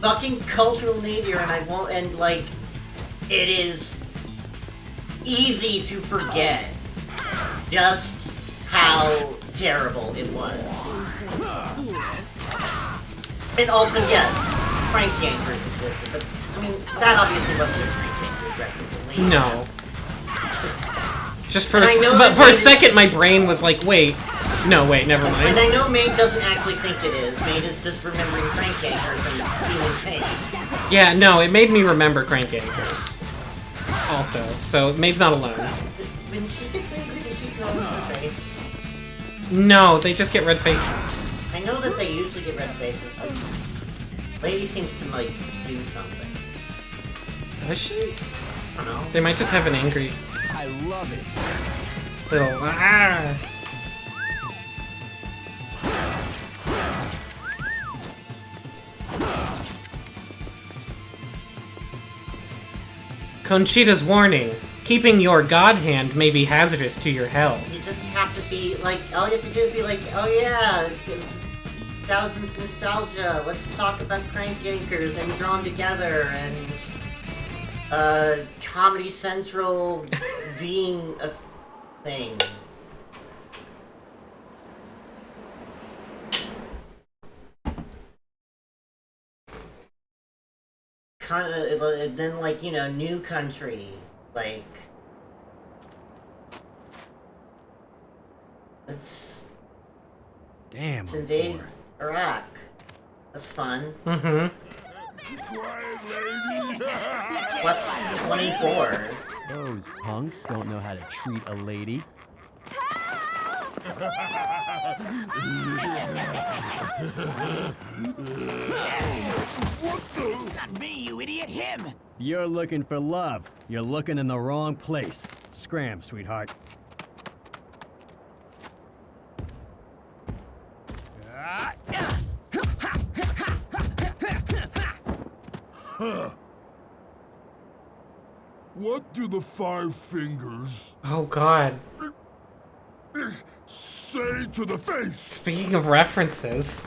fucking cultural nadir, and like, it is easy to forget just how terrible it was. And also, yes, Frank Yankers existed, but I mean, that obviously wasn't a Frank Yankers reference, at least. No. Just for And for a second, my brain was like, wait. No, wait, never mind. And I know Maid doesn't actually think it is. Maid is just remembering Frank Yankers and feeling pain. Yeah, no, it made me remember Crank Anchors. Also, so Maid's not alone. When she gets angry, does she draw her face? No, they just get red faces. I know that they usually get red faces, but Lady seems to, like, do something. Does she? I don't know. They might just have an angry I love it. little Conchita's warning. Keeping your god hand may be hazardous to your health. You just have to be, like, all you have to do is be like, oh yeah, thousands nostalgia, let's talk about Crank Yankers and Drawn Together and, Comedy Central being a thing. Then, like, you know, New Country, like, let's invade Iraq. That's fun. Mm-hmm. What? 24? Those punks don't know how to treat a lady. Not me, you idiot, him! You're looking for love. You're looking in the wrong place. Scram, sweetheart. What do the five fingers Oh god. say to the face? Speaking of references.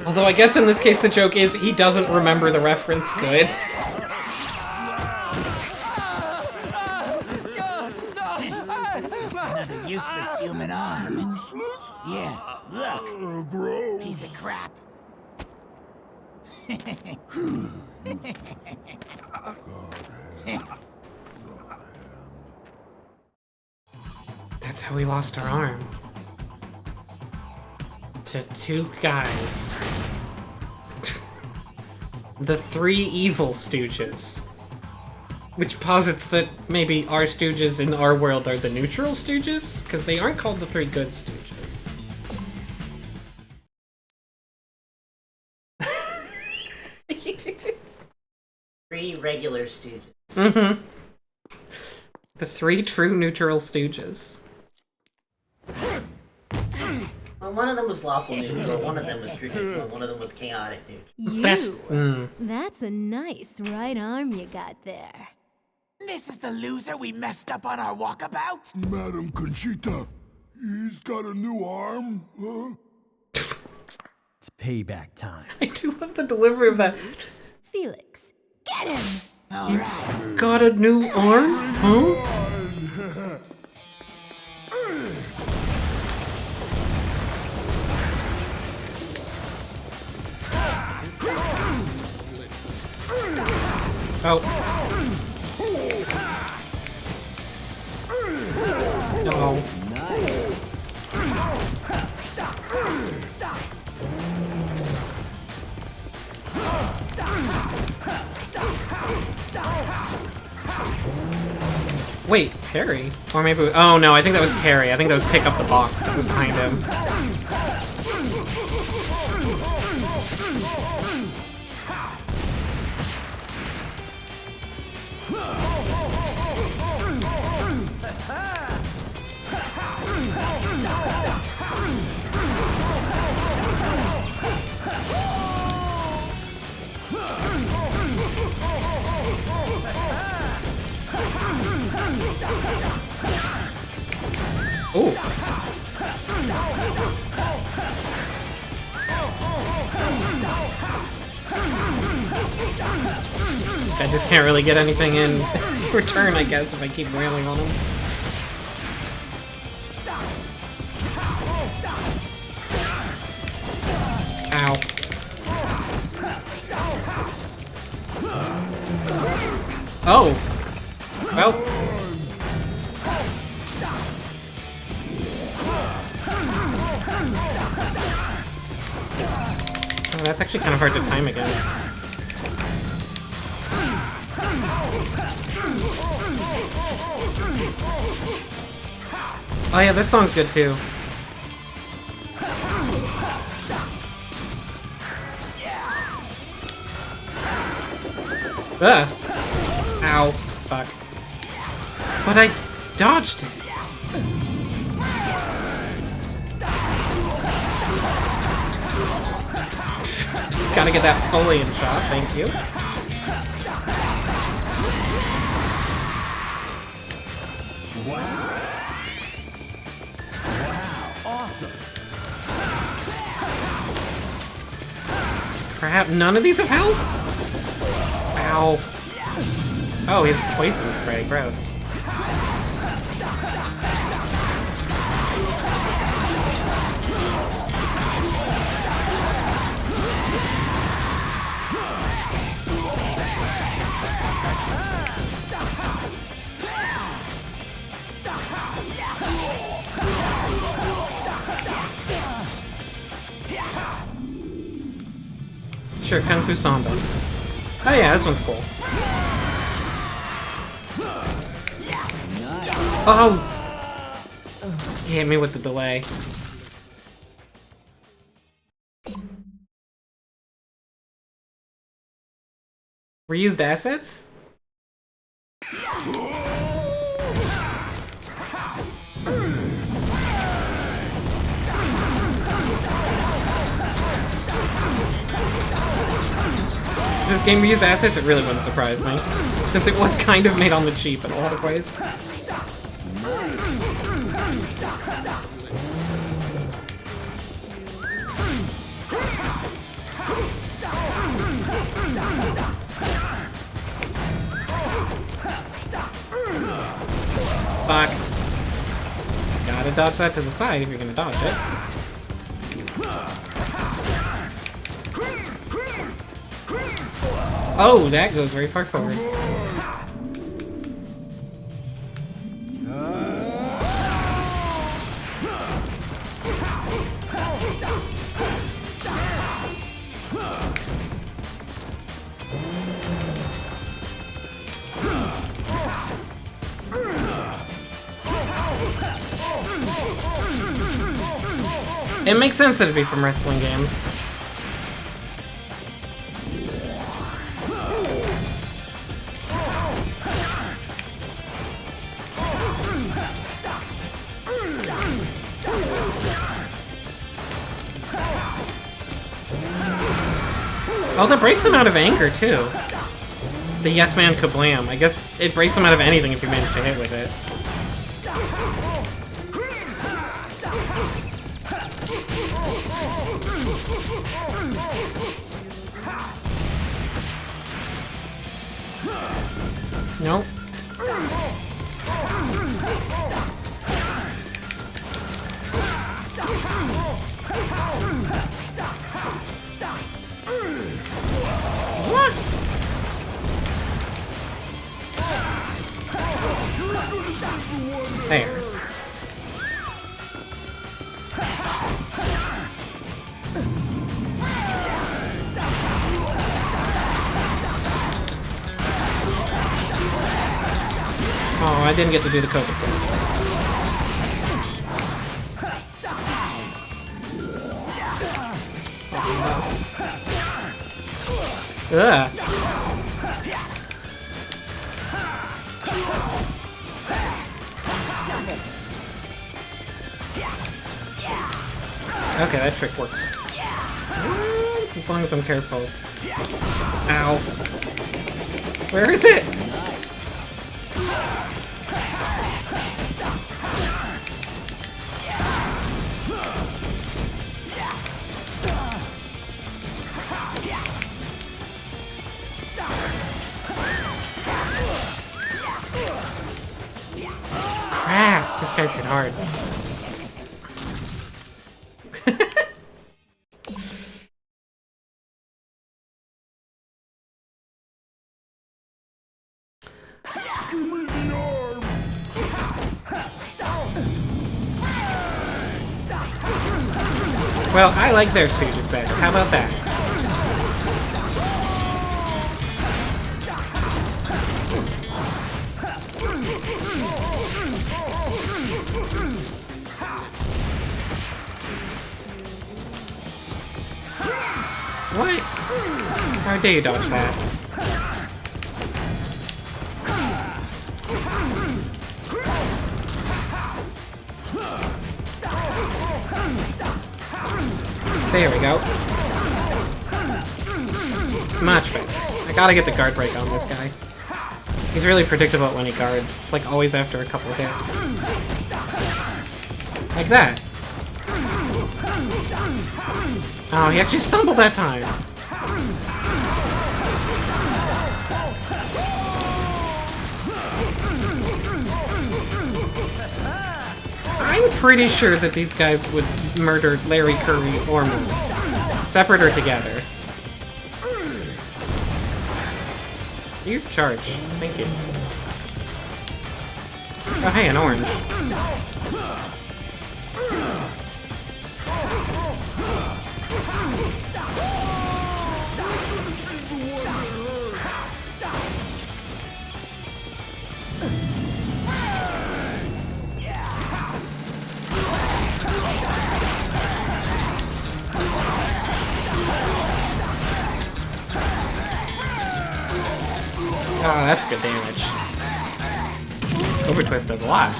Although I guess in this case the joke is he doesn't remember the reference good. Just another useless human arm. Useless? Yeah, look, Gross. piece of crap. That's how we lost our arm. To two guys. The three evil stooges. Which posits that maybe our stooges in our world are the neutral stooges? Because they aren't called the three good stooges. Three regular stooges. Mm-hmm. The three true neutral stooges. Well, one of them was lawful neutral, one of them was true neutral, and one of them was chaotic neutral. That's a nice right arm you got there. This is the loser we messed up on our walkabout? Madam Conchita, he's got a new arm, huh? It's payback time. I do love the delivery of that. Felix, get him! Alright. Got a new arm? Huh? Oh. No. Wait, Harry? Or maybe... Oh no, I think that was Carrie. I think that was Pick Up the Box that was behind him. Ooh. I just can't really get anything in return, I guess, if I keep railing on him. Ow. Oh! Well. Oh, that's actually kind of hard to time against. Oh yeah, this song's good too. Ugh. Ow. Fuck. But I dodged it. Gotta get that foliage shot, thank you. Crap, none of these have health? Ow. Oh, he has poison spray, gross. Sure, Kung Fu Samba. Oh yeah, this one's cool. Oh! He hit me with the delay. Reused assets? Does this game reuse assets? It really wouldn't surprise me, since it was kind of made on the cheap in a lot of ways. Fuck. Gotta dodge that to the side if you're gonna dodge it. Oh, that goes very far forward. It makes sense that it'd be from wrestling games. Oh, that breaks him out of anger, too. The Yes Man Kablam. I guess it breaks him out of anything if you manage to hit with it. Nope. What? There. Oh, I didn't get to do the Coca first. Ugh. Okay, that trick works. As long as I'm careful. Ow. Where is it? crap! This guy's hit hard. Well, I like their stages better. How about that? What? How dare you dodge that? There we go. Much better. I gotta get the guard break on this guy. He's really predictable when he guards. It's like always after a couple hits. Like that. Oh, he actually stumbled that time. I'm pretty sure that these guys would murder Larry Curry or me. Separate or together. You charge. Thank you. Oh, hey, an orange. Oh, that's good damage. Over Twist does a lot.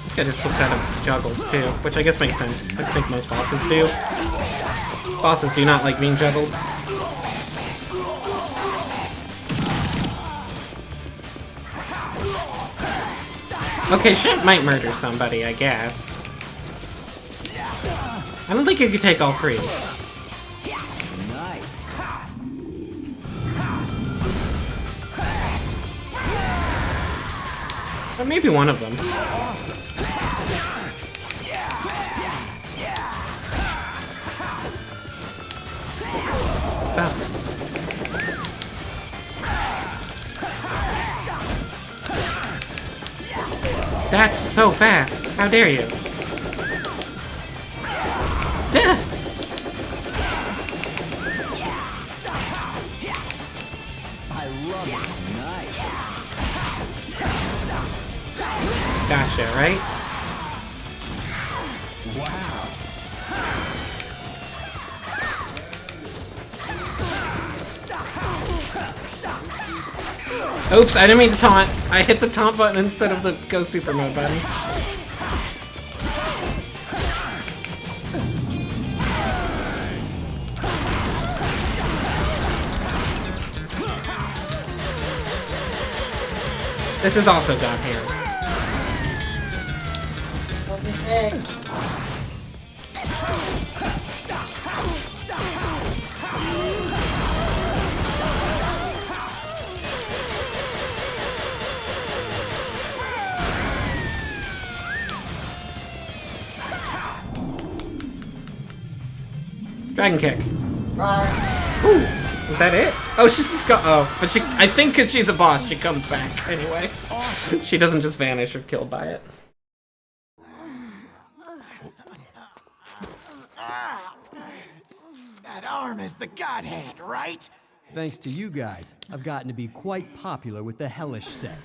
This guy just flips out of juggles too, which I guess makes sense. I think most bosses do. Bosses do not like being juggled. Okay, Shemp might murder somebody, I guess. I don't think you could take all three. Or maybe one of them. Oh. That's so fast! How dare you? Duh. I love it. Nice. Gotcha, right? Wow. Oops, I didn't mean to taunt. I hit the taunt button instead of the go super mode button. This is also down here. Dragon kick. Ooh, is that it? Oh, she's just got. Oh, but she. I think because she's a boss, she comes back anyway. She doesn't just vanish if killed by it. That arm is the godhand, right? Thanks to you guys, I've gotten to be quite popular with the Hellish set.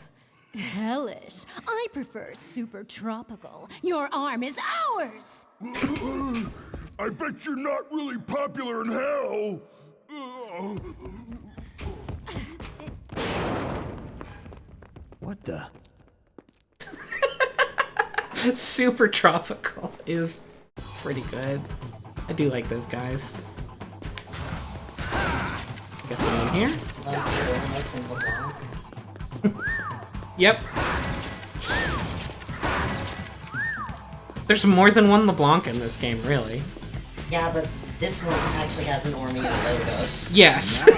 Hellish. I prefer super tropical. Your arm is ours. I bet you're not really popular in hell. What the? Super tropical is pretty good. I do like those guys. Guess I'm in here. Yep. There's more than one LeBlanc in this game, really. Yeah, but this one actually has an Ormy and Logos. Yes.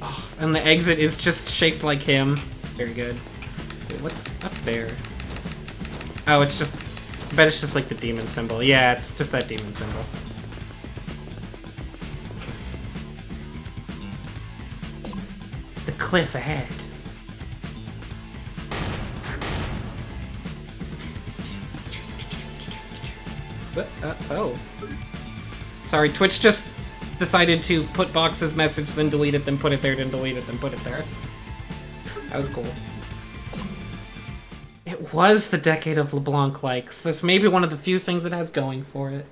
Oh, and the exit is just shaped like him. Very good. Wait, what's up there? Oh, it's just... I bet it's just like the demon symbol. Yeah, it's just that demon symbol. The cliff ahead. Oh. Sorry, Twitch just decided to put Box's message, then delete it, then put it there, then delete it, then put it there. That was cool. It was the decade of LeBlanc likes. That's maybe one of the few things it has going for it.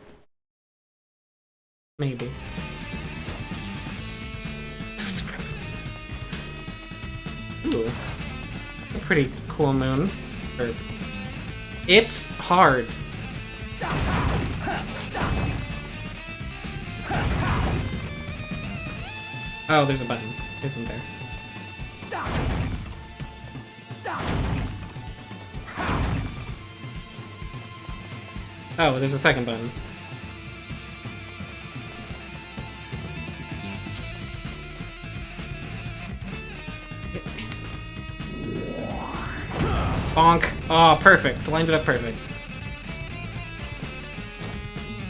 Maybe. Ooh. A pretty cool moon. It's hard. Oh, there's a button, isn't there? Oh, there's a second button. Bonk. Oh, perfect. Lined it up perfect.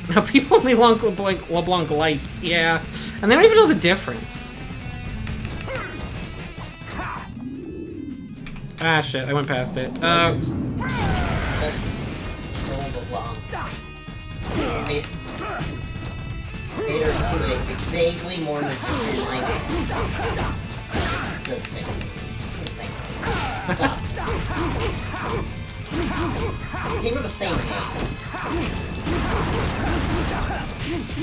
Now, people only like LeBlanc lights, yeah. And they don't even know the difference. Ah, shit, I went past it. Just stole LeBlanc. Made her to a vaguely more magician-like... Just think. Stop. Give her the same name.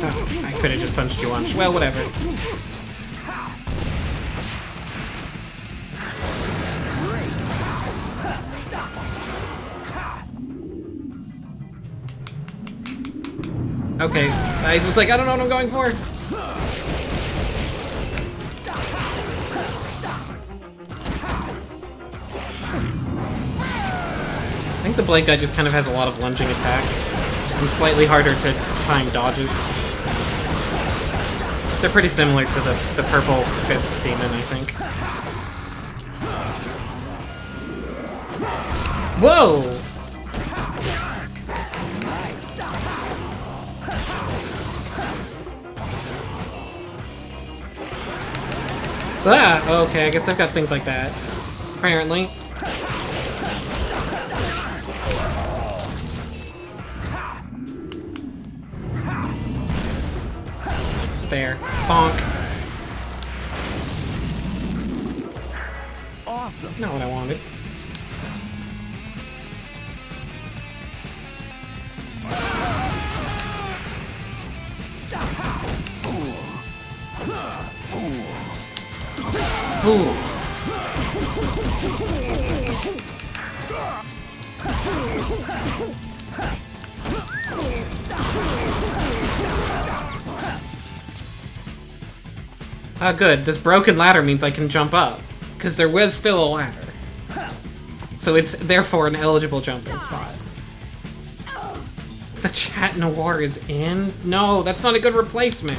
Oh, I could have just punched you once. Well, whatever. Okay, I was like, I don't know what I'm going for. I think the blade guy just kind of has a lot of lunging attacks and slightly harder to time dodges. They're pretty similar to the purple fist demon, I think. Whoa! Ah, okay, I guess I've got things like that. Apparently. There. Bonk. Awesome. Not what I wanted. Ooh. Ah, good. This broken ladder means I can jump up, because there was still a ladder. So it's therefore an eligible jumping spot. The Chat Noir is in? No, that's not a good replacement.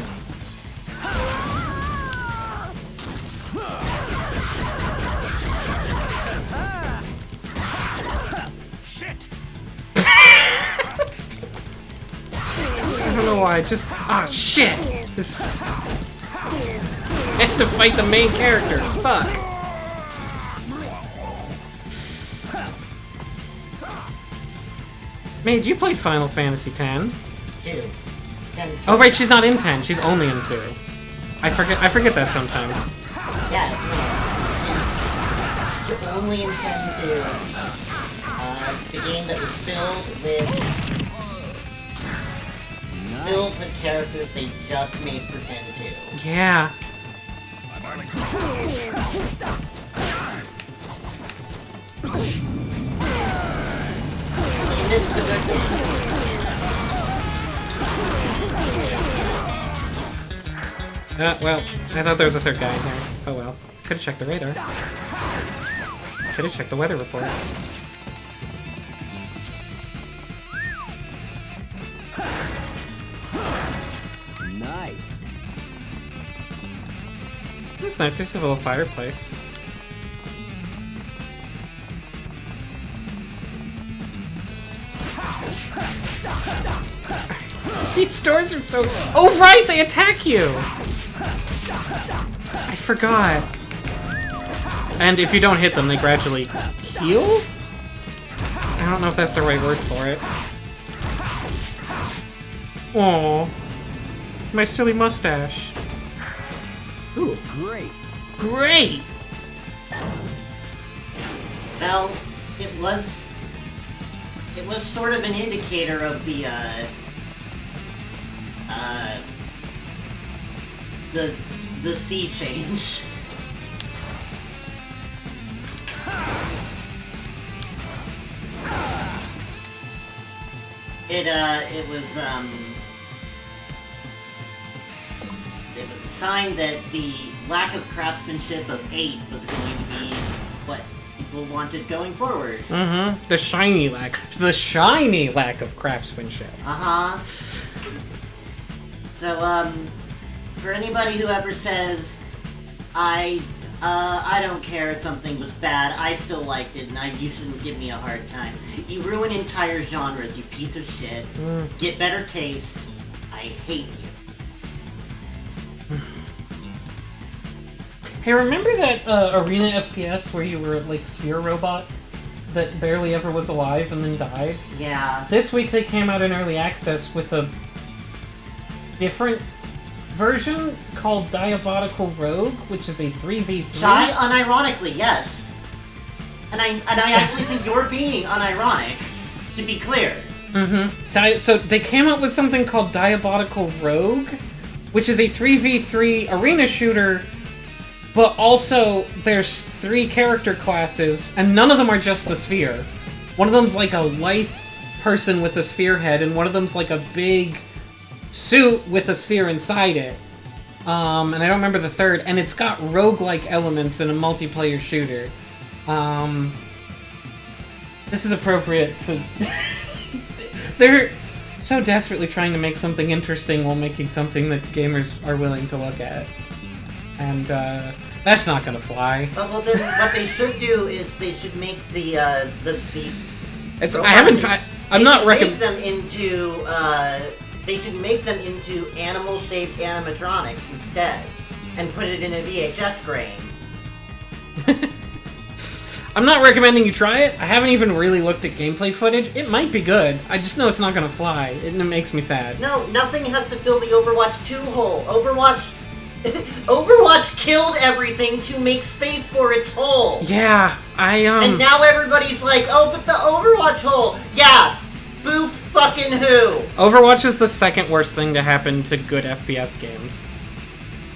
I don't know why, just... Ah, shit! This... I have to fight the main character, fuck! Made, you played Final Fantasy X. 2. It's 10 Oh right, she's not in 10, she's only in 2. I forget that sometimes. Yeah, it's only in 10 2. The game that was filled with characters they just made for 10 2. Yeah. And this is a good game. Well, I thought there was a third guy in there. Oh well. Could've checked the radar. Could've checked the weather report. That's nice. There's a little fireplace. These doors are so... Oh, right! They attack you! I forgot. And if you don't hit them, they gradually heal? I don't know if that's the right word for it. Aww. My silly mustache. Ooh. Great. Great! Well, it was sort of an indicator of the sea change. It was a sign that the lack of craftsmanship of 8 was going to be what people wanted going forward. Mm-hmm. The shiny lack of craftsmanship. Uh-huh. So, for anybody who ever says, I don't care if something was bad, I still liked it, and you shouldn't give me a hard time. You ruin entire genres, you piece of shit. Get better taste. I hate you. Hey, remember that arena FPS where you were like sphere robots that barely ever was alive and then died? Yeah. This week they came out in early access with a different version called Diabolical Rogue, which is a 3v3. Shy, unironically, yes. And I actually think you're being unironic, to be clear. Mm-hmm. So they came up with something called Diabolical Rogue, which is a 3v3 arena shooter, but also there's 3 character classes, and none of them are just the sphere. One of them's like a lithe person with a sphere head, and one of them's like a big suit with a sphere inside it. And I don't remember the third, and it's got roguelike elements in a multiplayer shooter. This is appropriate to... They're so desperately trying to make something interesting while making something that gamers are willing to look at. And, that's not gonna fly. Well, then what they should do is they should make the It's... I haven't tried... I'm not make them into, they should make them into animal-shaped animatronics instead, and put it in a VHS grain. I'm not recommending you try it. I haven't even really looked at gameplay footage. It might be good. I just know it's not gonna fly, and it makes me sad. No, nothing has to fill the Overwatch 2 hole. Overwatch killed everything to make space for its hole. Yeah, And now everybody's like, oh, but the Overwatch hole. Yeah, boo fucking who. Overwatch is the second worst thing to happen to good FPS games.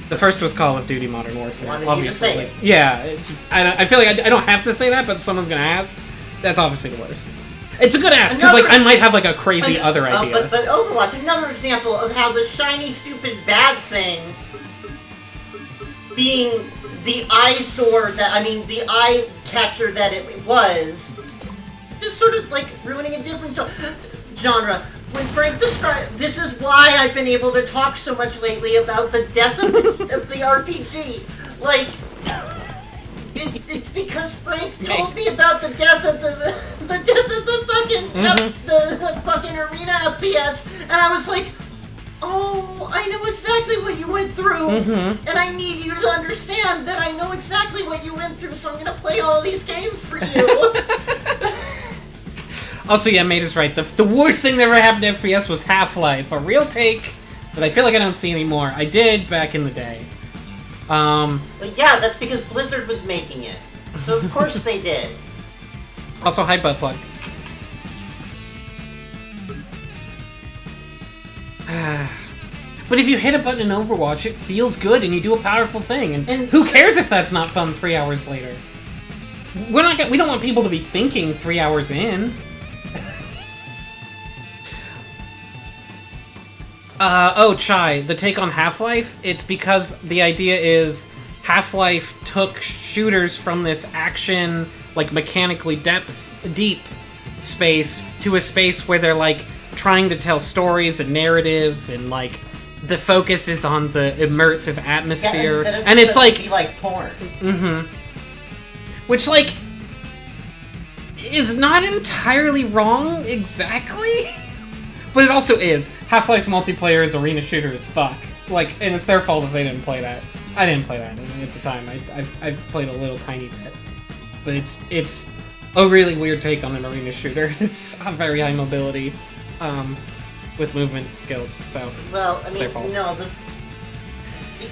The first was Call of Duty Modern Warfare. Wanted obviously. you to say it. Yeah, it's just, I feel like I don't have to say that, but someone's gonna ask. That's obviously the worst. It's a good ask, because like, I might have like a crazy other idea. But Overwatch, another example of how the shiny, stupid, bad thing being the eyesore the eye catcher that it was, just sort of like ruining a different genre. When Frank described, this is why I've been able to talk so much lately about the death of the RPG. Like, it's because Frank told me about the death of the fucking arena FPS, and I was like, oh, I know exactly what you went through, and I need you to understand that I know exactly what you went through, so I'm gonna play all these games for you. Also, yeah, Mate is right. The worst thing that ever happened to FPS was Half-Life. A real take that I feel like I don't see anymore. I did back in the day. But yeah, that's because Blizzard was making it. So of course they did. Also, hi, butt plug. But if you hit a button in Overwatch, it feels good and you do a powerful thing. And who cares if that's not fun 3 hours later? We don't want people to be thinking 3 hours in. Oh, Chai, the take on Half-Life, it's because the idea is Half-Life took shooters from this action, like, mechanically deep space to a space where they're, like, trying to tell stories and narrative and, like, the focus is on the immersive atmosphere, instead of and it's just like, be like porn. which like is not entirely wrong exactly, but it also is. Half-Life's multiplayer is arena shooter as fuck. Like, and it's their fault if they didn't play that. I didn't play that at the time. I played a little tiny bit, but it's a really weird take on an arena shooter. It's a very high mobility, with movement skills. So Well, I it's their mean, fault. no, the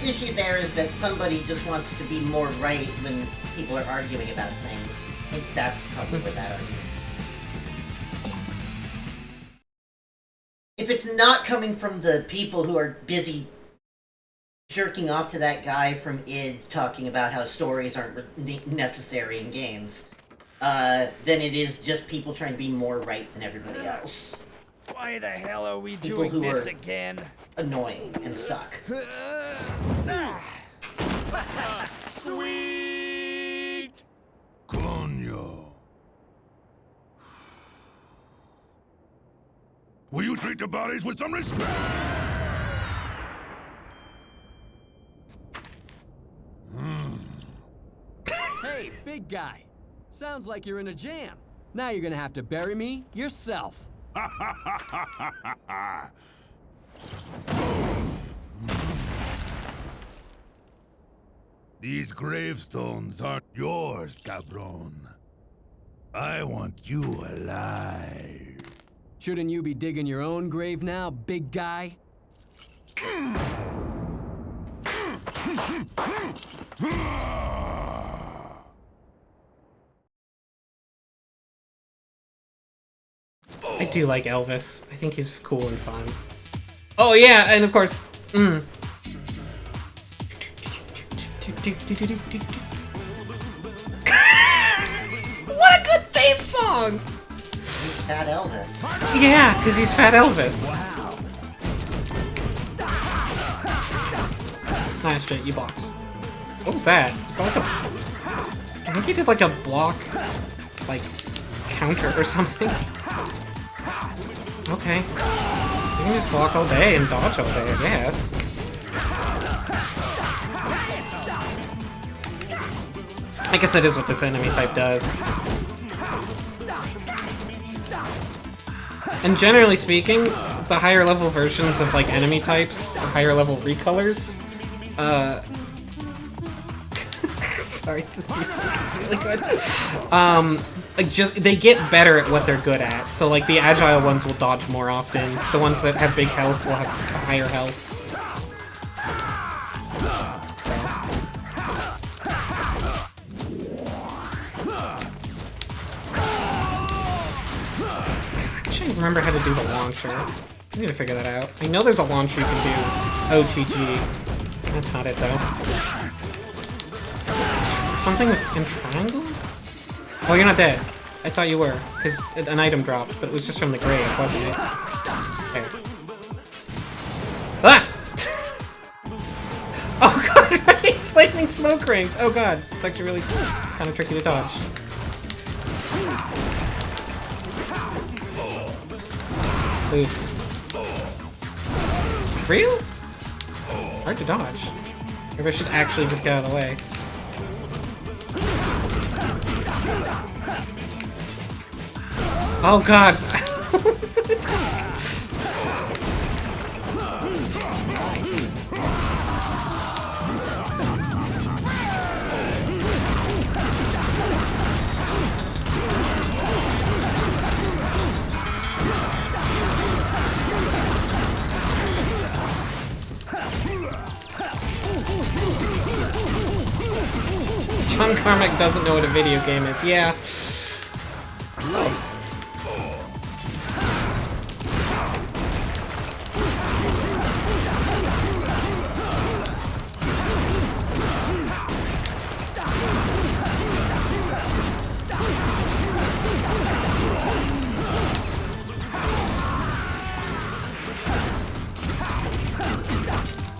issue there is that somebody just wants to be more right when people are arguing about things. I think that's probably where that argument. If it's not coming from the people who are busy jerking off to that guy from id talking about how stories aren't necessary in games, then it is just people trying to be more right than everybody else. Why the hell are we People doing who this are- again? Annoying and suck. Sweet! Coño. Will you treat the bodies with some respect? Hey, big guy. Sounds like you're in a jam. Now you're gonna have to bury me yourself. These gravestones aren't yours, cabron. I want you alive. Shouldn't you be digging your own grave now, big guy? I do like Elvis. I think he's cool and fun. Oh yeah, and of course, what a good theme song! Fat Elvis. Yeah, because he's Fat Elvis. Ah, shit, you blocked. What was that? Was that like a... I think he did like a block, like, counter or something. Okay. You can just block all day and dodge all day, I guess. I guess that is what this enemy type does. And generally speaking, the higher level versions of like enemy types, the higher level recolors, sorry, this music is really good. Like just they get better at what they're good at. So like the agile ones will dodge more often. The ones that have big health will have higher health. I don't remember how to do the launcher. I need to figure that out. I know there's a launcher you can do. OTG. That's not it though. Something in triangle? Oh, you're not dead. I thought you were, because an item dropped, but it was just from the grave, wasn't it? There. Ah! Oh god, right! Flaming smoke rings! Oh god, it's actually really kind of tricky to dodge. Oof. Real? Hard to dodge. Maybe I should actually just get out of the way. Oh god! What was that attack? John Carmack doesn't know what a video game is. Yeah.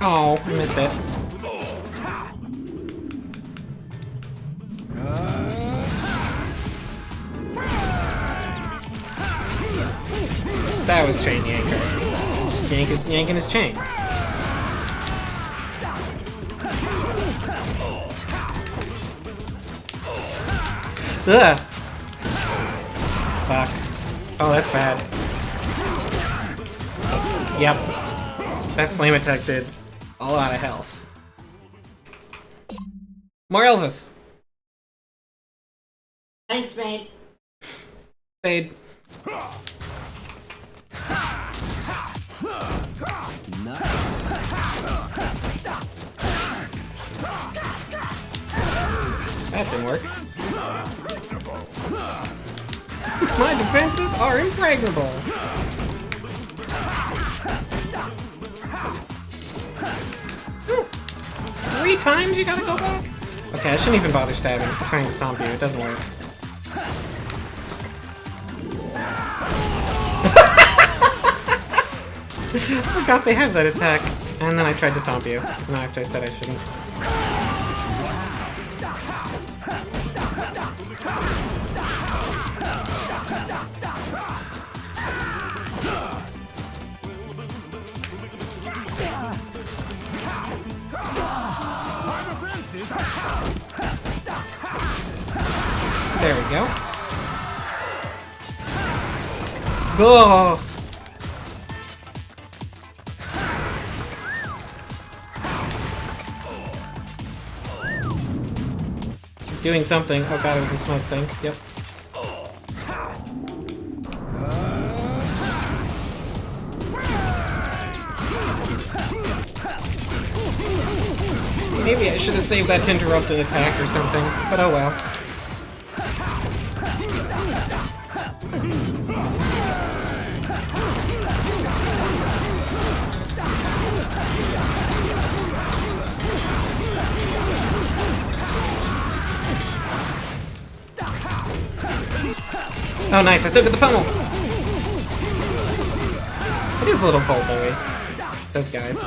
Oh, I missed it. That was chain yanker. Just yanking his chain. Ugh. Fuck. Oh, that's bad. Yep. That slam attack did a lot of health. More Elvis. Thanks, mate. Fade. That didn't work. My defenses are impregnable. Whew. 3 times you gotta go back? Okay, I shouldn't even bother stabbing. I'm trying to stomp you. It doesn't work. I forgot they have that attack. And then I tried to stomp you. No, after I said I shouldn't. There we go. Oh! Doing something. Oh god, it was a smoke thing. Yep. Maybe I should have saved that to interrupt an attack or something, but oh well. Oh nice, I still get the pummel! It is a little vulnerable. Those guys.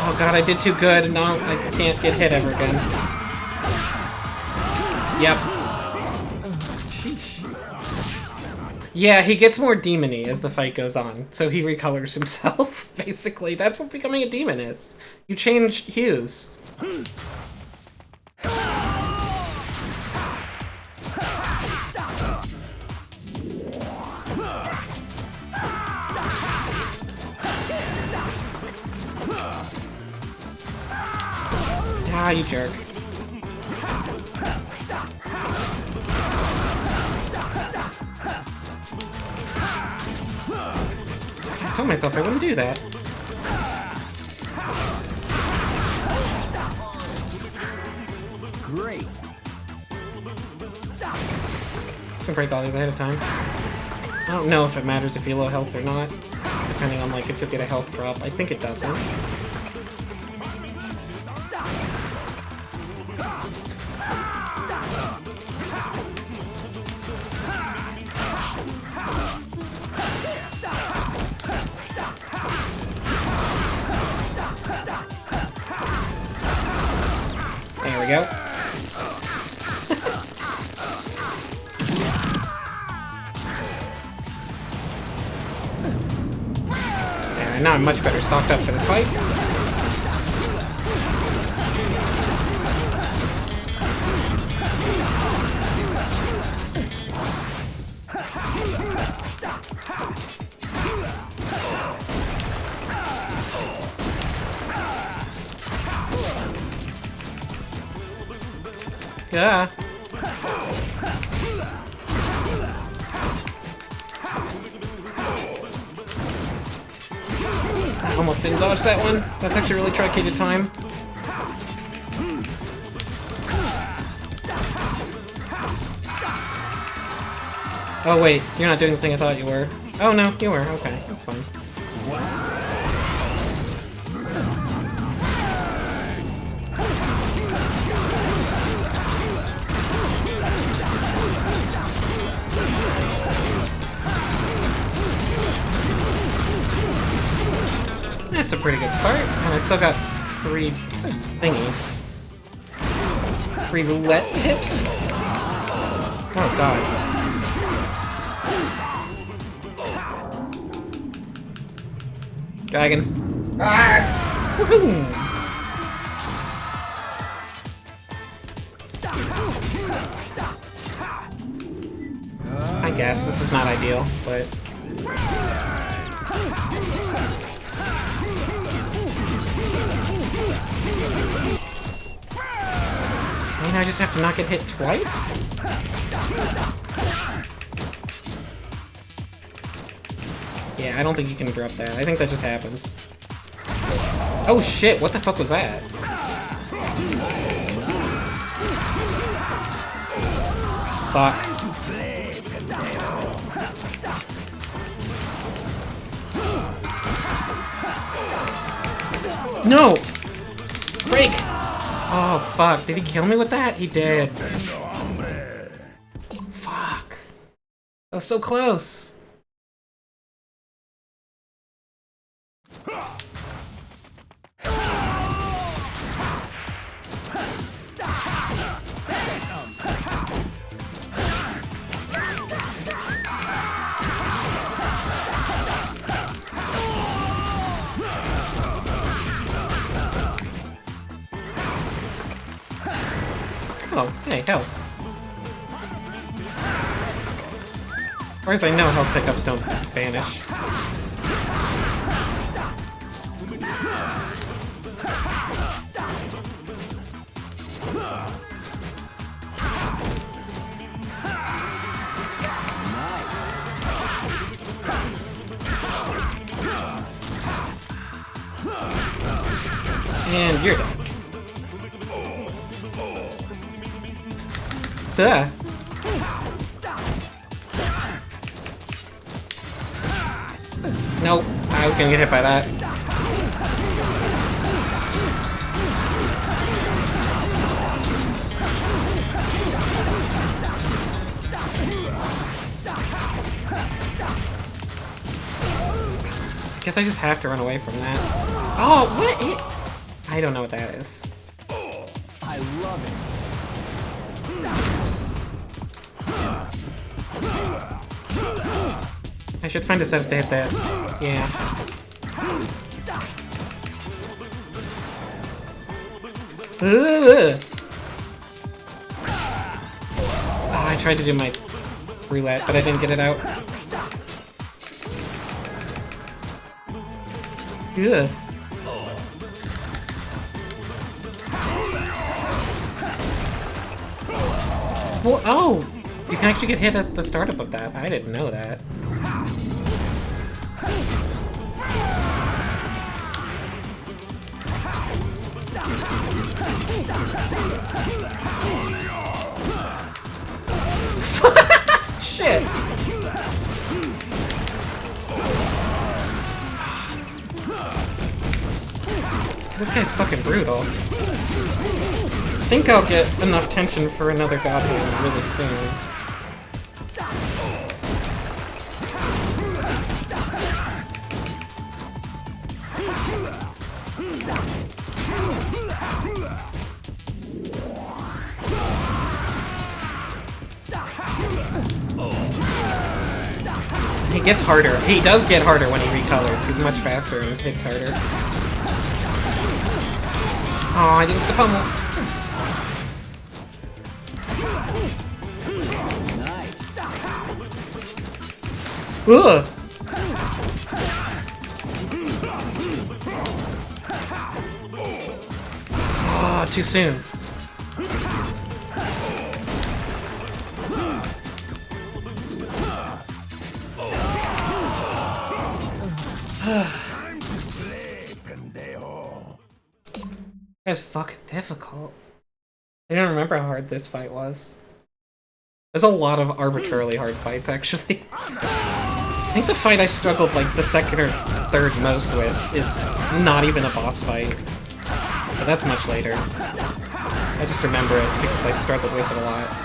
Oh god, I did too good. No, I can't get hit ever again. Yep. Sheesh. Yeah, he gets more demon-y as the fight goes on, so he recolors himself, basically. That's what becoming a demon is. You change hues. Ah, you jerk. I told myself I wouldn't do that. Great. I can break all these ahead of time. I don't know if it matters if you're low health or not, depending on like if you'll get a health drop. I think it doesn't. There we go. There, now I'm much better stocked up for this fight. Yeah. I almost didn't dodge that one. That's actually really truncated time. Oh wait, you're not doing the thing I thought you were. Oh no, you were. Okay, that's fine. That's a pretty good start, and I still got 3 thingies. 3 roulette hips? Oh god. Dragon. Ah! Woohoo! I guess this is not ideal, but I mean, I just have to not get hit twice? Yeah, I don't think you can drop that. I think that just happens. Oh shit, what the fuck was that? Fuck. No! Break! Oh, fuck. Did he kill me with that? He did. Fuck. That was so close. Oh, hey, health. As far as I know, health pickups don't vanish. And you're done. Duh. Nope, I was gonna get hit by that. Guess I just have to run away from that. Oh, what? I don't know what that is. I love it. I should find a setup to hit this. Yeah. Ugh. Oh, I tried to do my roulette, but I didn't get it out. Ugh. Well, oh! You can actually get hit at the startup of that. I didn't know that. Shit! This guy's fucking brutal. I think I'll get enough tension for another God Hand really soon. He gets harder. He does get harder when he recolors. He's much faster and hits harder. Oh, I didn't get the pummel. Ugh! Oh, too soon. That's fucking difficult. I don't remember how hard this fight was. There's a lot of arbitrarily hard fights, actually. I think the fight I struggled like the second or third most with is not even a boss fight. But that's much later. I just remember it because I struggled with it a lot.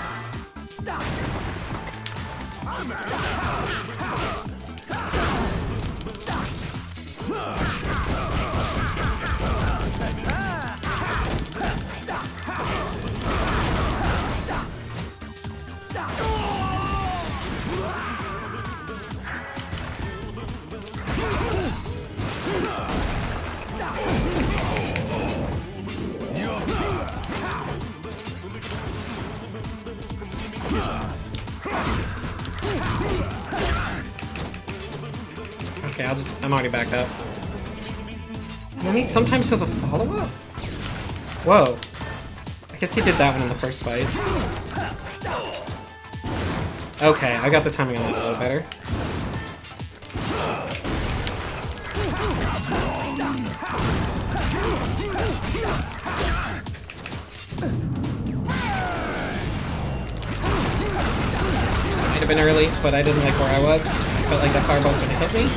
Okay, I'm already backed up. Yumi sometimes does a follow-up? Whoa. I guess he did that one in the first fight. Okay, I got the timing on that a little better. Might have been early, but I didn't like where I was. I felt like that fireball was gonna hit me.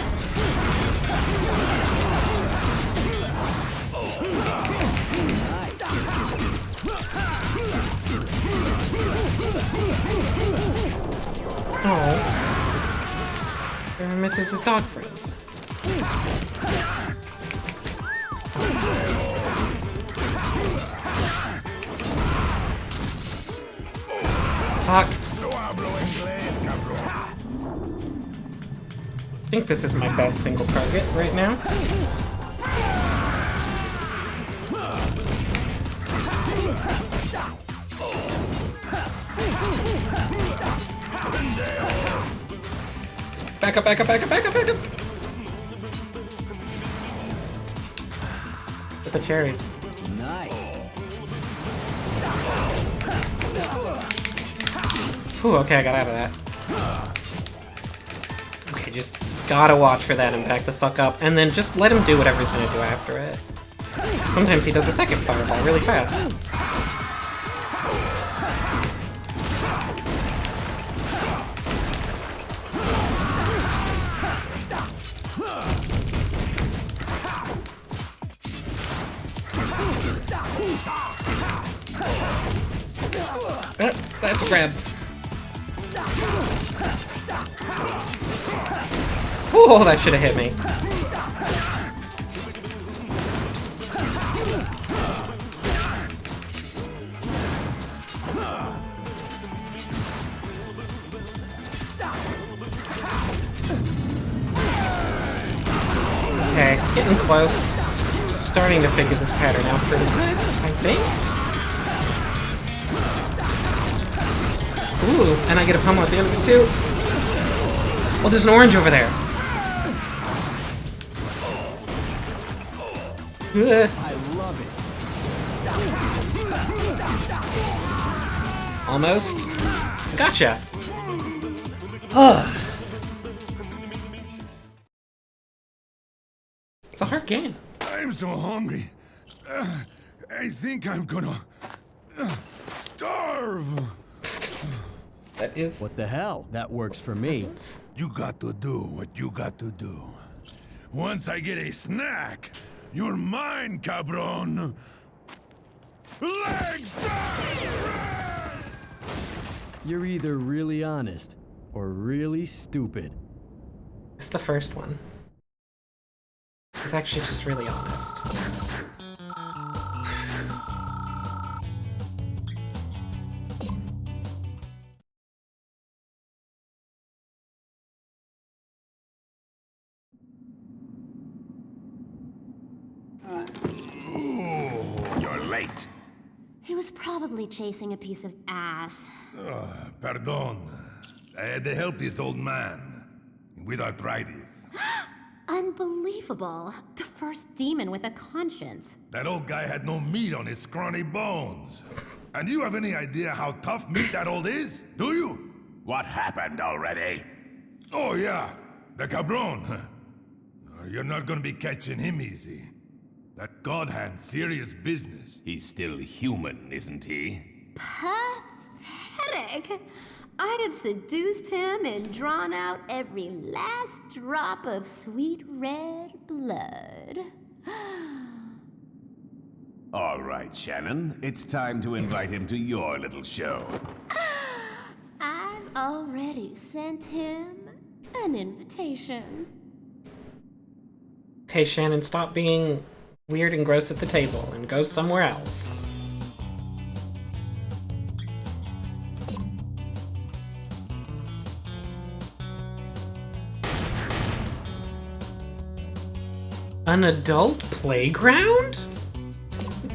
Oh. Aaron misses his dog friends. Fuck. I think this is my best single target right now. Back up, back up, back up, back up, back up! With the cherries. Nice. Ooh, okay, I got out of that. Okay, just gotta watch for that and back the fuck up, and then just let him do whatever he's gonna do after it. Sometimes he does a second fireball really fast. That's a grab. Oh, that should have hit me. Okay, getting close. Starting to figure this pattern out pretty good, I think. Ooh, and I get a pummel at the end of it too. Oh, there's an orange over there. I love it. Almost. Gotcha. Ugh. It's a hard game. I'm so hungry. I think I'm gonna starve. That is... What the hell? That works for me. You got to do what you got to do. Once I get a snack, you're mine, cabron. Legs down! You're either really honest or really stupid. It's the first one. He's actually just really honest. You're late. He was probably chasing a piece of ass. Pardon. I had to help this old man with arthritis. Unbelievable. The first demon with a conscience. That old guy had no meat on his scrawny bones. And you have any idea how tough meat that old is? Do you? What happened already? Oh, yeah. The cabron. You're not gonna be catching him easy. That God hand's serious business. He's still human, isn't he? Pathetic. I'd have seduced him and drawn out every last drop of sweet red blood. All right, Shannon. It's time to invite him to your little show. I've already sent him an invitation. Okay, Shannon, stop being weird and gross at the table and go somewhere else. An adult playground?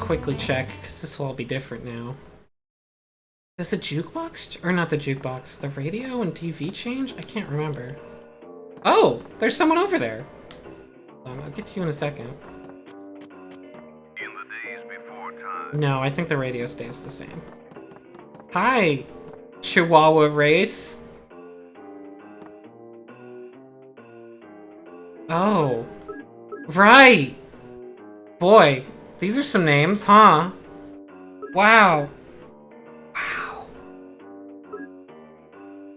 Quickly check, because this will all be different now. Does the jukebox, or not the jukebox, the radio and TV change? I can't remember. Oh, there's someone over there. I'll get to you in a second. In the days before time. No, I think the radio stays the same. Hi, Chihuahua race. Oh, right. Boy, these are some names, huh? Wow. Wow.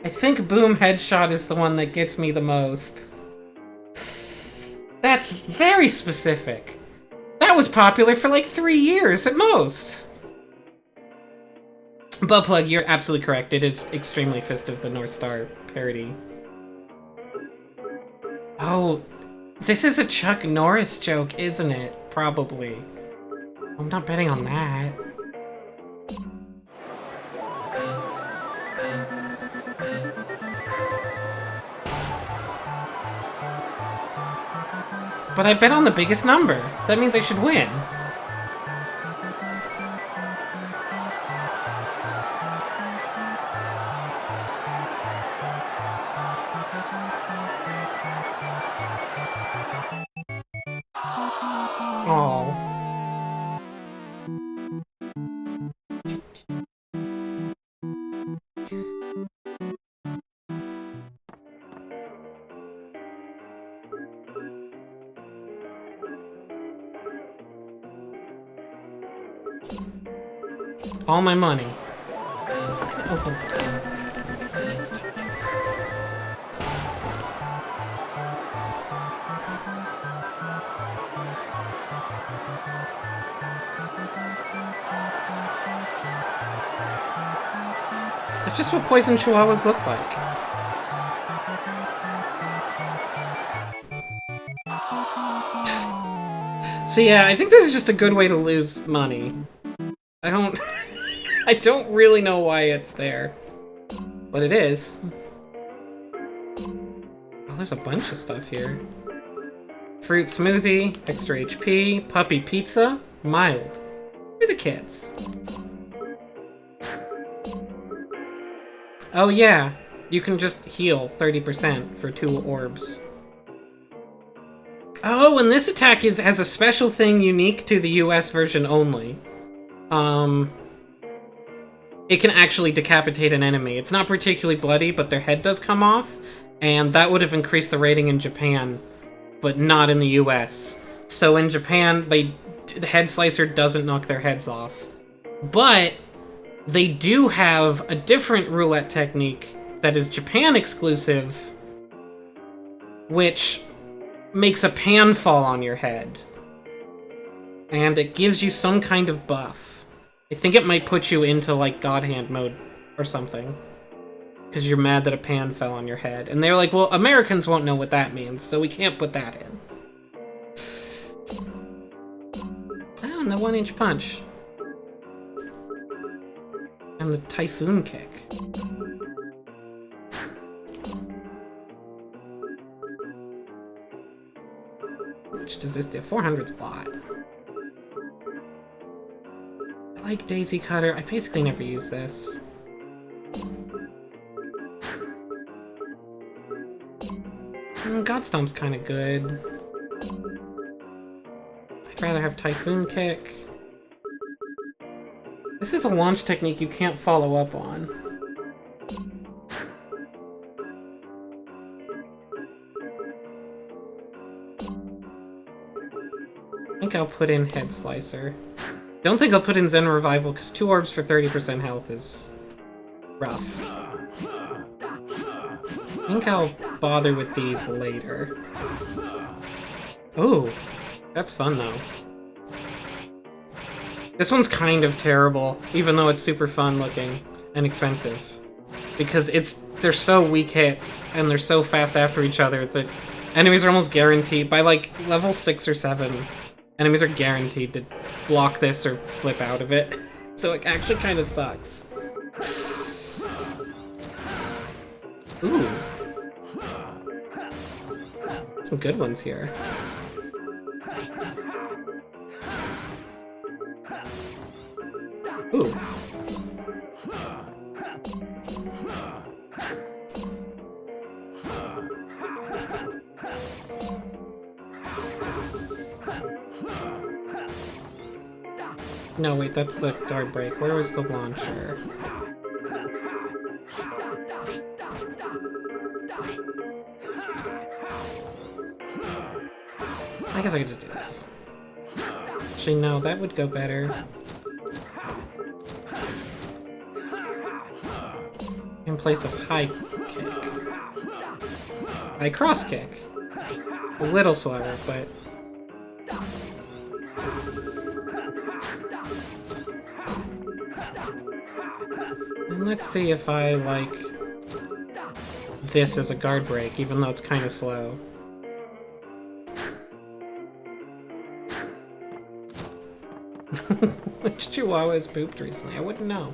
I think Boom Headshot is the one that gets me the most. That's very specific. That was popular for like 3 years at most. Butt Plug, you're absolutely correct. It is extremely Fist of the North Star parody. Oh, this is a Chuck Norris joke, isn't it? Probably. I'm not betting on that. But I bet on the biggest number. That means I should win. Oh. All my money. Open. That's just what poison chihuahuas look like. So yeah, I think this is just a good way to lose money. I don't... I don't really know why it's there. But it is. Oh, there's a bunch of stuff here. Fruit smoothie, extra HP, puppy pizza, mild. For the kids. Oh yeah, you can just heal 30% for 2 orbs. Oh, and this attack has a special thing unique to the US version only. It can actually decapitate an enemy. It's not particularly bloody, but their head does come off, and that would have increased the rating in Japan, but not in the US. So in Japan, the head slicer doesn't knock their heads off. But they do have a different roulette technique that is Japan exclusive, which makes a pan fall on your head. And it gives you some kind of buff. I think it might put you into, like, God Hand mode or something. Because you're mad that a pan fell on your head. And they're like, well, Americans won't know what that means, so we can't put that in. Oh, and the 1-inch punch. And the typhoon kick. Which does this do? 400's a lot. I like Daisy Cutter. I basically never use this. Godstomp's kind of good. I'd rather have Typhoon Kick. This is a launch technique you can't follow up on. I think I'll put in Head Slicer. Don't think I'll put in Zen Revival, because 2 orbs for 30% health is rough. I think I'll bother with these later. Ooh, that's fun though. This one's kind of terrible, even though it's super fun looking and expensive. Because they're so weak hits, and they're so fast after each other that enemies are almost guaranteed, by like level 6 or 7, enemies are guaranteed to block this or flip out of it. So it actually kind of sucks. Ooh. Some good ones here. Ooh. No, wait, that's the guard break. Where was the launcher? I guess I could just do this. Actually, no, that would go better. In place of high kick. High cross kick. A little slower, but... And let's see if I like this as a guard break, even though it's kind of slow. Which chihuahua has pooped recently? I wouldn't know.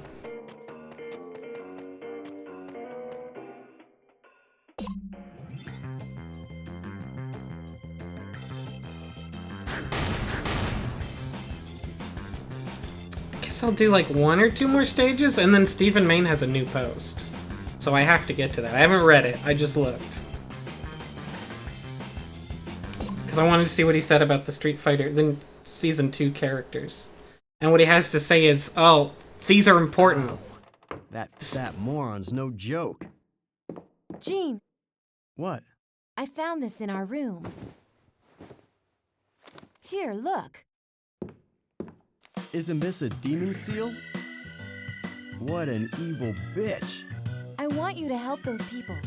Guess I'll do like 1 or 2 more stages, and then Stephen Main has a new post. So I have to get to that. I haven't read it, I just looked. Because I wanted to see what he said about the Street Fighter, then Season 2 characters. And what he has to say is, oh, these are important. That fat moron's no joke. Gene, What? I found this in our room. Here, look. Isn't this a demon seal? What an evil bitch. I want you to help those people.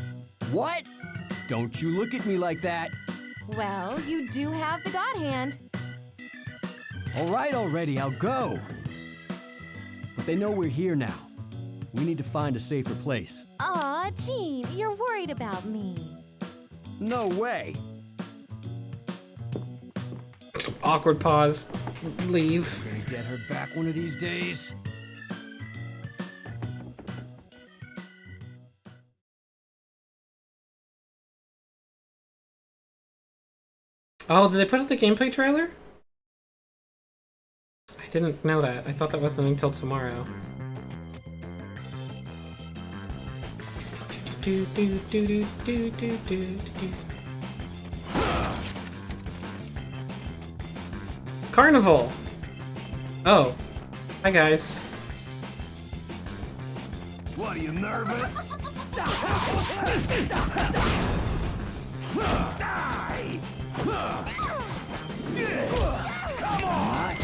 What? Don't you look at me like that. Well, you do have the God Hand. All right already, I'll go. But they know we're here now. We need to find a safer place. Aw, Gene, you're worried about me. No way. Awkward pause. Leave. Gonna get her back one of these days. Oh, did they put out the gameplay trailer? I didn't know that. I thought that wasn't until tomorrow. Do, do, do, do, do, do, do, do. Carnival! Oh. Hi, guys. What, are you nervous? Die! Come on!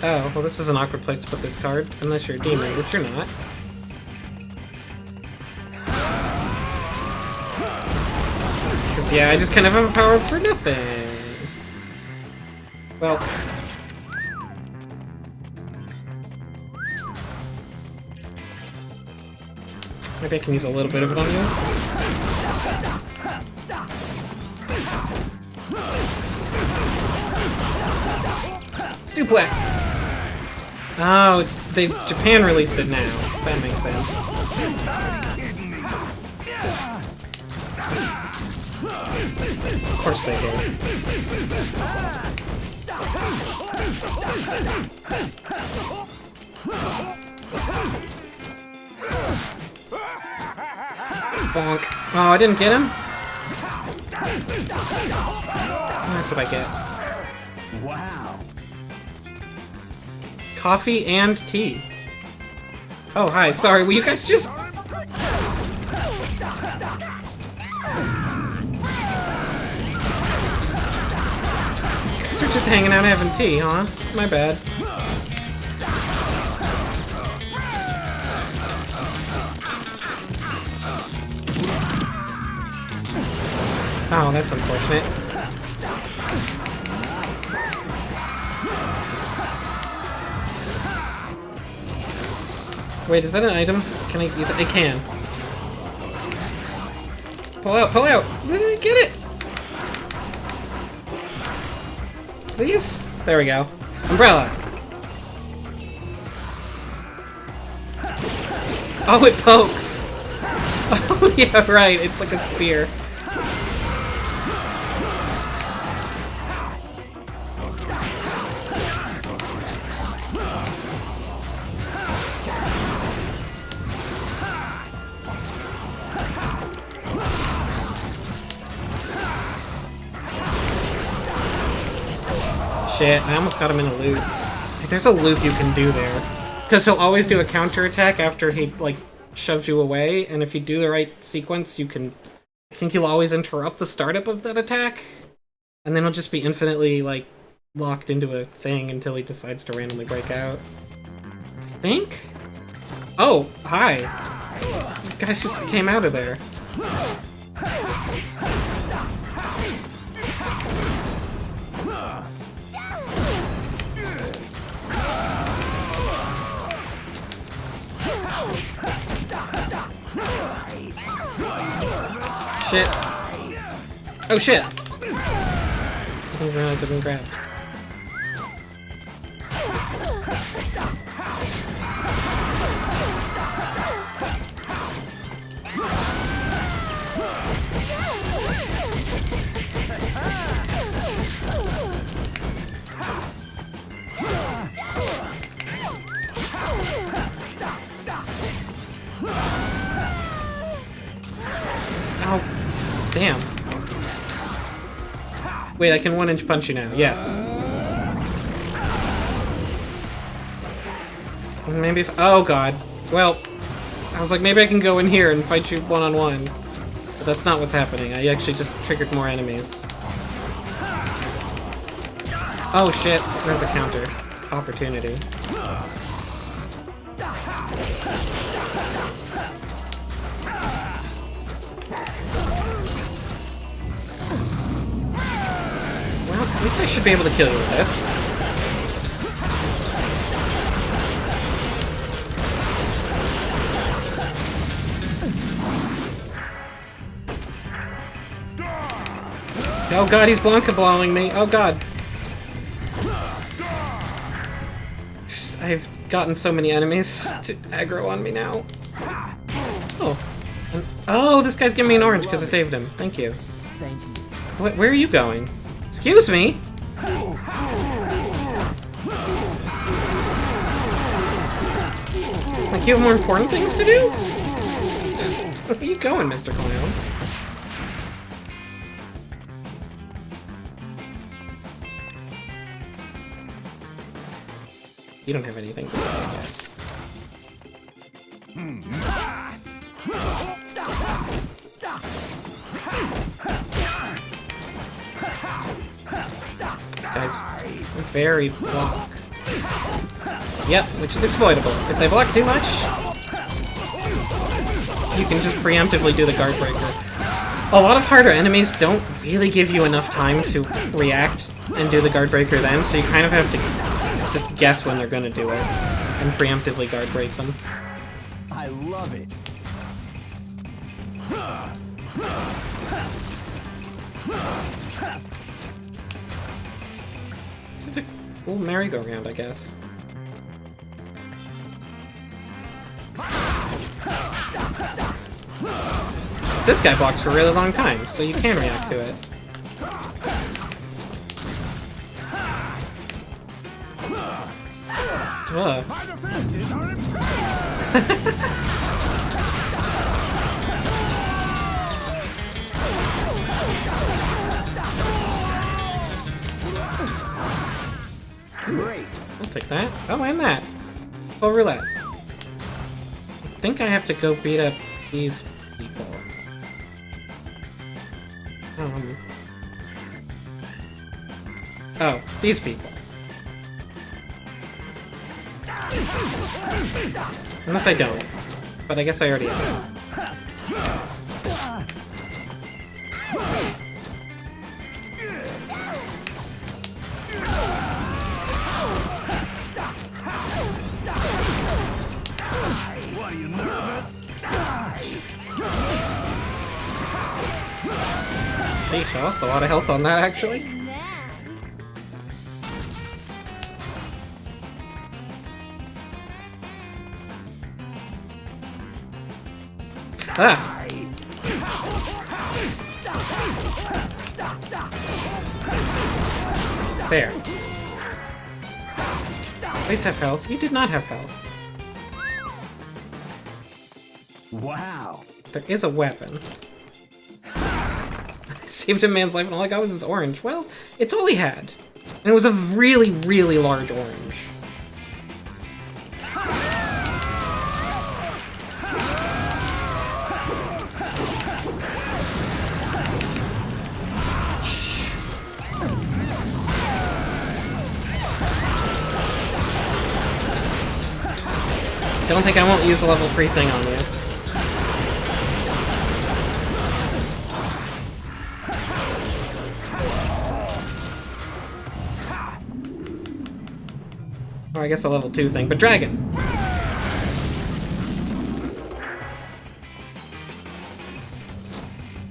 Oh, well this is an awkward place to put this card, unless you're a demon, which you're not. Because yeah, I just kind of overpowered for nothing. Well... maybe I can use a little bit of it on you. Suplex! Oh, it's Japan released it now. That makes sense. Of course they did. Bonk. Oh, I didn't get him? That's what I get. Wow. Coffee and tea. Oh, hi. Sorry, will you guys just... You guys are just hanging out having tea, huh? My bad. Oh, that's unfortunate. Wait, is that an item? Can I use it? I can. Pull out, pull out! Get it! please? There we go. Umbrella! Oh, it pokes! Oh, yeah, right, it's like a spear. Shit, I almost got him in a loop. There's a loop you can do there. Because he'll always do a counterattack after he, like, shoves you away, and if you do the right sequence, you can... I think you'll always interrupt the startup of that attack, and then he'll just be infinitely, like, locked into a thing until he decides to randomly break out. I think? Oh, hi. You guys just came out of there. Shit. Oh shit! I didn't realize I'd been grabbed. Oh, damn. Wait, I can 1-inch punch you now. Yes. Maybe if... Oh, God. Well, I was like, maybe I can go in here and fight you one-on-one. But that's not what's happening. I actually just triggered more enemies. Oh, shit. There's a counter. Opportunity. Well, at least I should be able to kill you with this. Oh god, he's Blanca blowing me. Oh god. I've gotten so many enemies to aggro on me now. Oh. Oh, this guy's giving me an orange because I saved him. Thank you. Thank you. Where are you going? Excuse me? Like, you have more important things to do? Where are you going, Mr. Clown? You don't have anything to say, I guess. This guy's very block. Yep, which is exploitable. If they block too much, you can just preemptively do the guard breaker. A lot of harder enemies don't really give you enough time to react and do the guard breaker then, so you kind of have to just guess when they're gonna do it and preemptively guard break them. I love it. It's just a cool merry-go-round, I guess. This guy blocks for a really long time, so you can react to it. Ugh. Great. I'll take that. Oh, and that. Oh, roulette. I think I have to go beat up these people. Oh, these people. Unless I don't. But I guess I already have. What, are you nervous? Sheesh, I lost a lot of health on that, actually. Ah! There. Please have health. You did not have health. Wow. There is a weapon. Saved a man's life and all I got was his orange. Well, it's all he had. And it was a really, really large orange. Don't think I won't use a level 3 thing on you. Or I guess a level 2 thing, but dragon!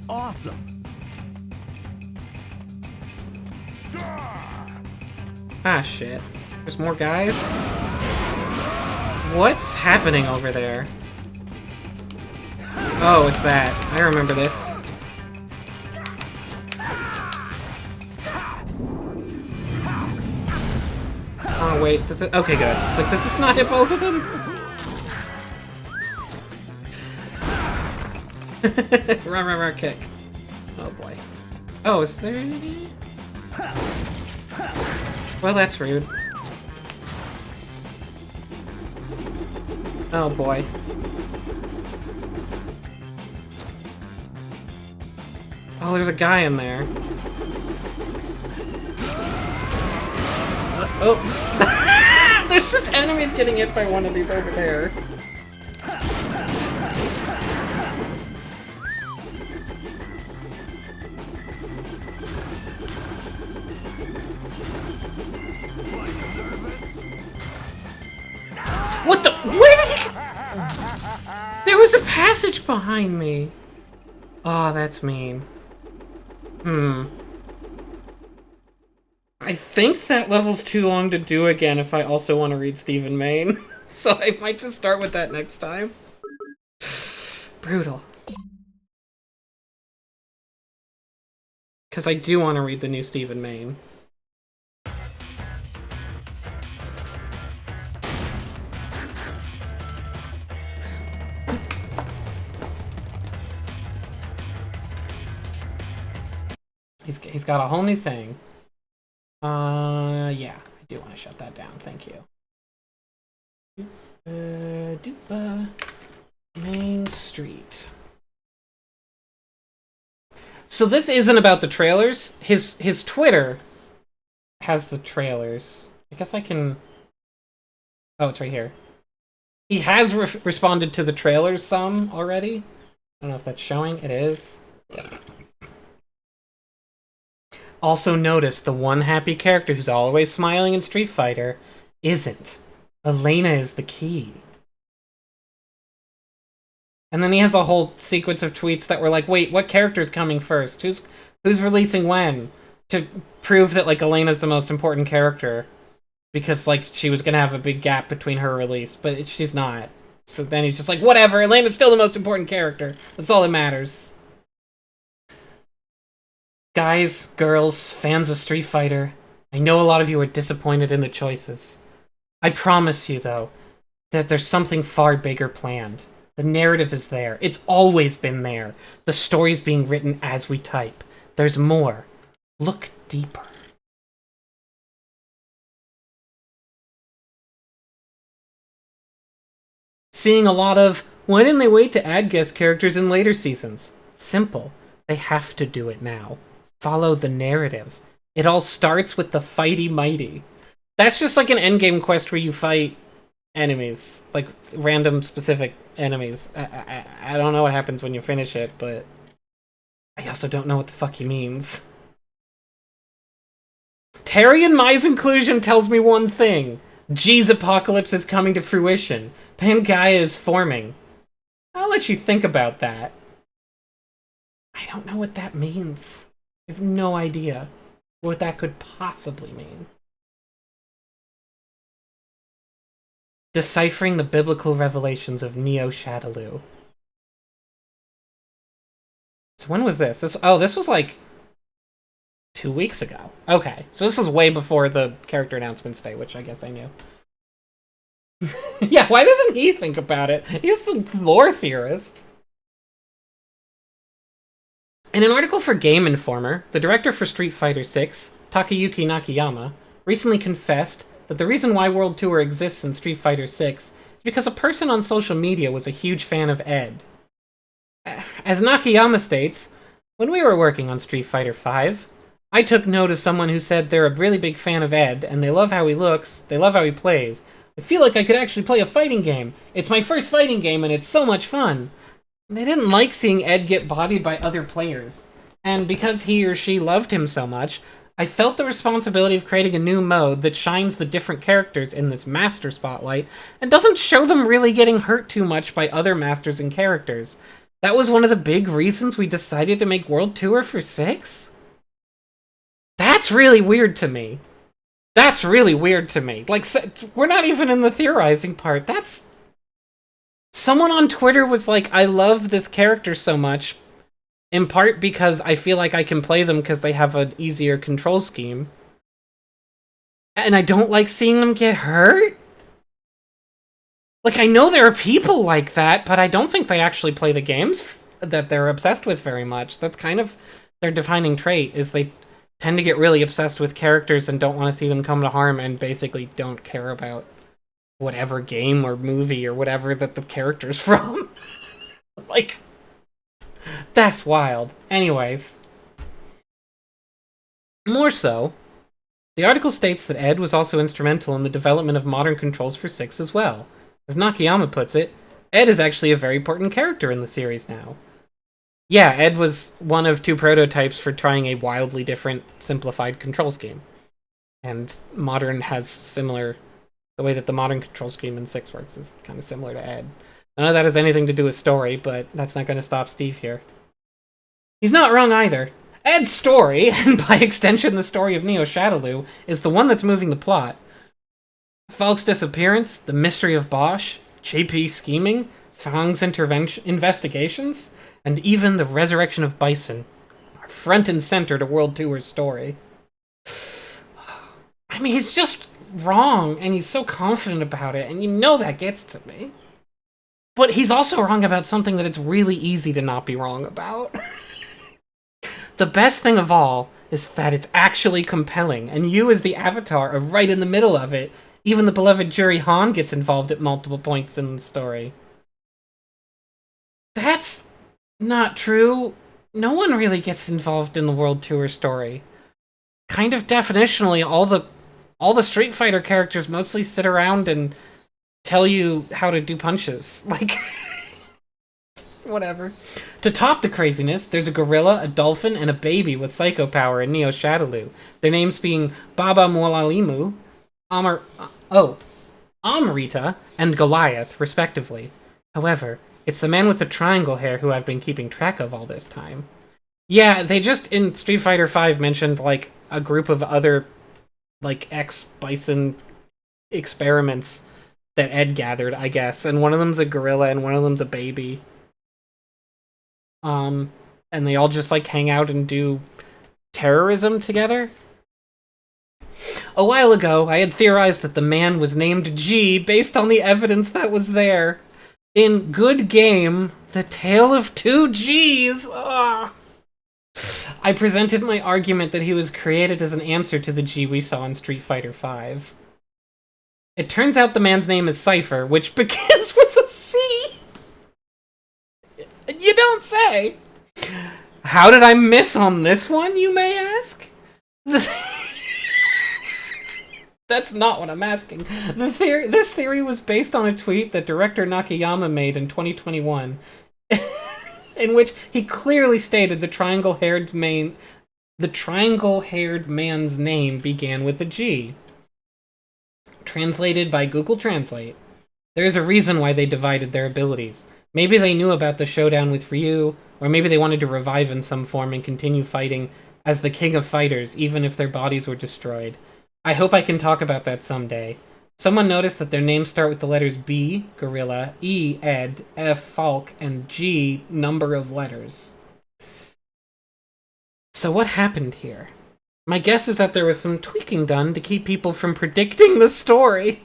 Awesome. Ah, shit. There's more guys? What's happening over there? Oh, it's that. I remember this. Oh, wait, does it? Okay, good. It's like, does this not hit both of them? Rah, kick. Oh, boy. Oh, is there any? Well, that's rude. Oh, boy. Oh, there's a guy in there. Oh! There's just enemies getting hit by one of these over there. What the? Where did he? There was a passage behind me. Oh, that's mean. I think that level's too long to do again if I also want to read Stephen Mayne. So I might just start with that next time. Brutal. Because I do want to read the new Stephen Mayne. He's got a whole new thing. Yeah, I do want to shut that down. Thank you. Main Street. So this isn't about the trailers. His Twitter has the trailers. I guess I can... Oh, it's right here. He has responded to the trailers some already. I don't know if that's showing. It is. Yeah. Also notice the one happy character who's always smiling in Street Fighter isn't. Elena is the key. And then he has a whole sequence of tweets that were like, wait, what character's coming first? Who's releasing when? To prove that, like, Elena's the most important character. Because, like, she was gonna have a big gap between her release, but she's not. So then he's just like, whatever, Elena's still the most important character. That's all that matters. Guys, girls, fans of Street Fighter, I know a lot of you are disappointed in the choices. I promise you, though, that there's something far bigger planned. The narrative is there. It's always been there. The story's being written as we type. There's more. Look deeper. Seeing a lot of, why didn't they wait to add guest characters in later seasons? Simple. They have to do it now. Follow the narrative. It all starts with the fighty mighty. That's just like an endgame quest where you fight enemies, like random specific enemies. I don't know what happens when you finish it, but I also don't know what the fuck he means. Terry and Mai's inclusion tells me one thing. G's apocalypse is coming to fruition. Pangaea is forming. I'll let you think about that. I don't know what that means. I have no idea what that could possibly mean. Deciphering the biblical revelations of Neo Shadaloo. So when was this? This was like 2 weeks ago. Okay, so this was way before the character announcements day, which I guess I knew. Yeah, why doesn't he think about it? He's the lore theorist. In an article for Game Informer, the director for Street Fighter VI, Takayuki Nakayama, recently confessed that the reason why World Tour exists in Street Fighter VI is because a person on social media was a huge fan of Ed. As Nakayama states, when we were working on Street Fighter V, I took note of someone who said they're a really big fan of Ed, and they love how he looks, they love how he plays. I feel like I could actually play a fighting game. It's my first fighting game, and it's so much fun. They didn't like seeing Ed get bodied by other players. And because he or she loved him so much, I felt the responsibility of creating a new mode that shines the different characters in this master spotlight and doesn't show them really getting hurt too much by other masters and characters. That was one of the big reasons we decided to make World Tour for 6? That's really weird to me. That's really weird to me. Like, we're not even in the theorizing part. That's... Someone on Twitter was like, I love this character so much, in part because I feel like I can play them because they have an easier control scheme. And I don't like seeing them get hurt? Like, I know there are people like that, but I don't think they actually play the games that they're obsessed with very much. That's kind of their defining trait, is they tend to get really obsessed with characters and don't want to see them come to harm and basically don't care about whatever game or movie or whatever that the character's from. Like, that's wild. Anyways. More so, the article states that Ed was also instrumental in the development of modern controls for 6 as well. As Nakayama puts it, Ed is actually a very important character in the series now. Yeah, Ed was one of 2 prototypes for trying a wildly different, simplified control scheme. And modern has similar... The way that the modern control scheme in 6 works is kind of similar to Ed. None of that has anything to do with story, but that's not going to stop Steve here. He's not wrong either. Ed's story, and by extension the story of Neo Shadaloo, is the one that's moving the plot. Falk's disappearance, the mystery of Bosch, JP scheming, Fang's investigations, and even the resurrection of Bison are front and center to World Tour's story. I mean, he's just wrong, and he's so confident about it, and you know that gets to me. But he's also wrong about something that it's really easy to not be wrong about. The best thing of all is that it's actually compelling, and you as the avatar are right in the middle of it. Even the beloved Juri Han gets involved at multiple points in the story. That's not true. No one really gets involved in the World Tour story. Kind of definitionally, all the Street Fighter characters mostly sit around and tell you how to do punches. Like, whatever. To top the craziness, there's a gorilla, a dolphin, and a baby with psycho power in Neo Shadaloo. Their names being Baba Mualalimu, Amrita, and Goliath, respectively. However, it's the man with the triangle hair who I've been keeping track of all this time. Yeah, they just, in Street Fighter V, mentioned, like, a group of other, like, ex-Bison experiments that Ed gathered, I guess. And one of them's a gorilla, and one of them's a baby. And they all just, like, hang out and do terrorism together. A while ago, I had theorized that the man was named G based on the evidence that was there. In Good Game, The Tale of Two Gs. I presented my argument that he was created as an answer to the G we saw in Street Fighter V. It turns out the man's name is Cypher, which begins with a C. You don't say. How did I miss on this one, you may ask? That's not what I'm asking. This theory was based on a tweet that director Nakayama made in 2021, in which he clearly stated the triangle-haired man's name began with a G. Translated by Google Translate, there's a reason why they divided their abilities. Maybe they knew about the showdown with Ryu, or maybe they wanted to revive in some form and continue fighting as the king of fighters, even if their bodies were destroyed. I hope I can talk about that someday. Someone noticed that their names start with the letters B, Gorilla, E, Ed, F, Falk, and G, number of letters. So what happened here? My guess is that there was some tweaking done to keep people from predicting the story.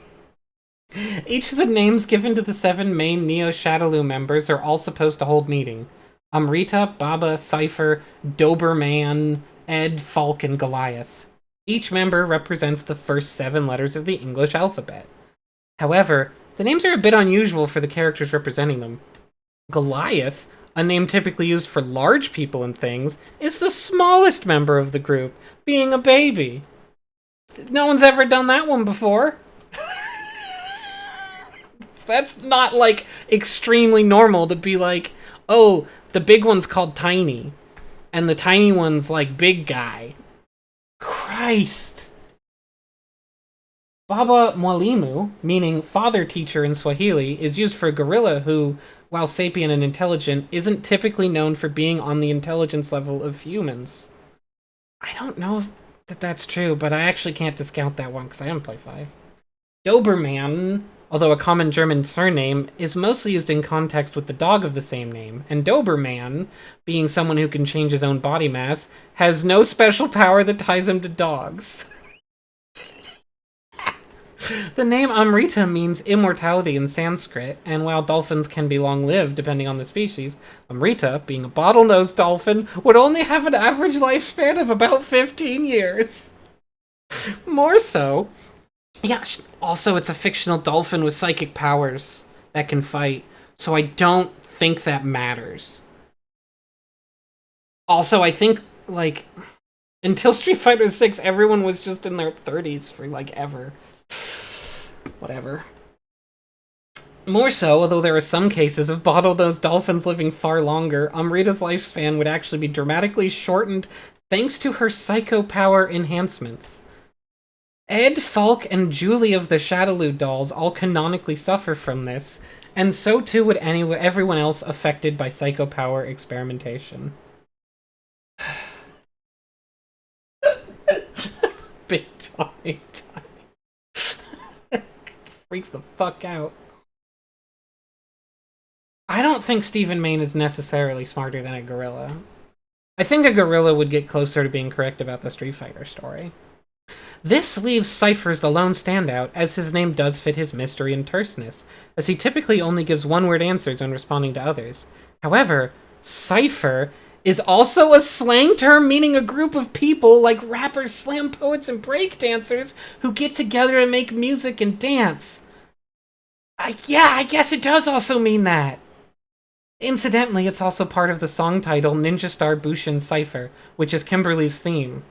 Each of the names given to the 7 main Neo Shadaloo members are all supposed to hold meaning. Amrita, Baba, Cypher, Doberman, Ed, Falk, and Goliath. Each member represents the first 7 letters of the English alphabet. However, the names are a bit unusual for the characters representing them. Goliath, a name typically used for large people and things, is the smallest member of the group, being a baby. No one's ever done that one before. That's not, like, extremely normal to be like, oh, the big one's called Tiny, and the tiny one's, like, big guy. Christ. Baba Mwalimu, meaning father teacher in Swahili, is used for a gorilla who, while sapient and intelligent, isn't typically known for being on the intelligence level of humans. I don't know if that's true, but I actually can't discount that one because I haven't played 5. Doberman, although a common German surname, is mostly used in context with the dog of the same name, and Doberman, being someone who can change his own body mass, has no special power that ties him to dogs. The name Amrita means immortality in Sanskrit, and while dolphins can be long-lived depending on the species, Amrita, being a bottlenose dolphin, would only have an average lifespan of about 15 years. More so, yeah, also it's a fictional dolphin with psychic powers that can fight, so I don't think that matters. Also, I think, like, until Street Fighter 6, everyone was just in their 30s for, like, ever. Whatever. More so, although there are some cases of bottlenose dolphins living far longer, Amrita's lifespan would actually be dramatically shortened thanks to her psycho power enhancements. Ed, Falk, and Julie of the Shadaloo dolls all canonically suffer from this, and so too would everyone else affected by psycho power experimentation. Big Johnny freaks the fuck out. I don't think Stephen Main is necessarily smarter than a gorilla. I think a gorilla would get closer to being correct about the Street Fighter story. This leaves Cypher's the lone standout, as his name does fit his mystery and terseness, as he typically only gives one-word answers when responding to others. However, Cypher is also a slang term meaning a group of people like rappers, slam poets, and breakdancers who get together to make music and dance. I guess it does also mean that. Incidentally, it's also part of the song title Ninja Star Bushin Cypher, which is Kimberly's theme.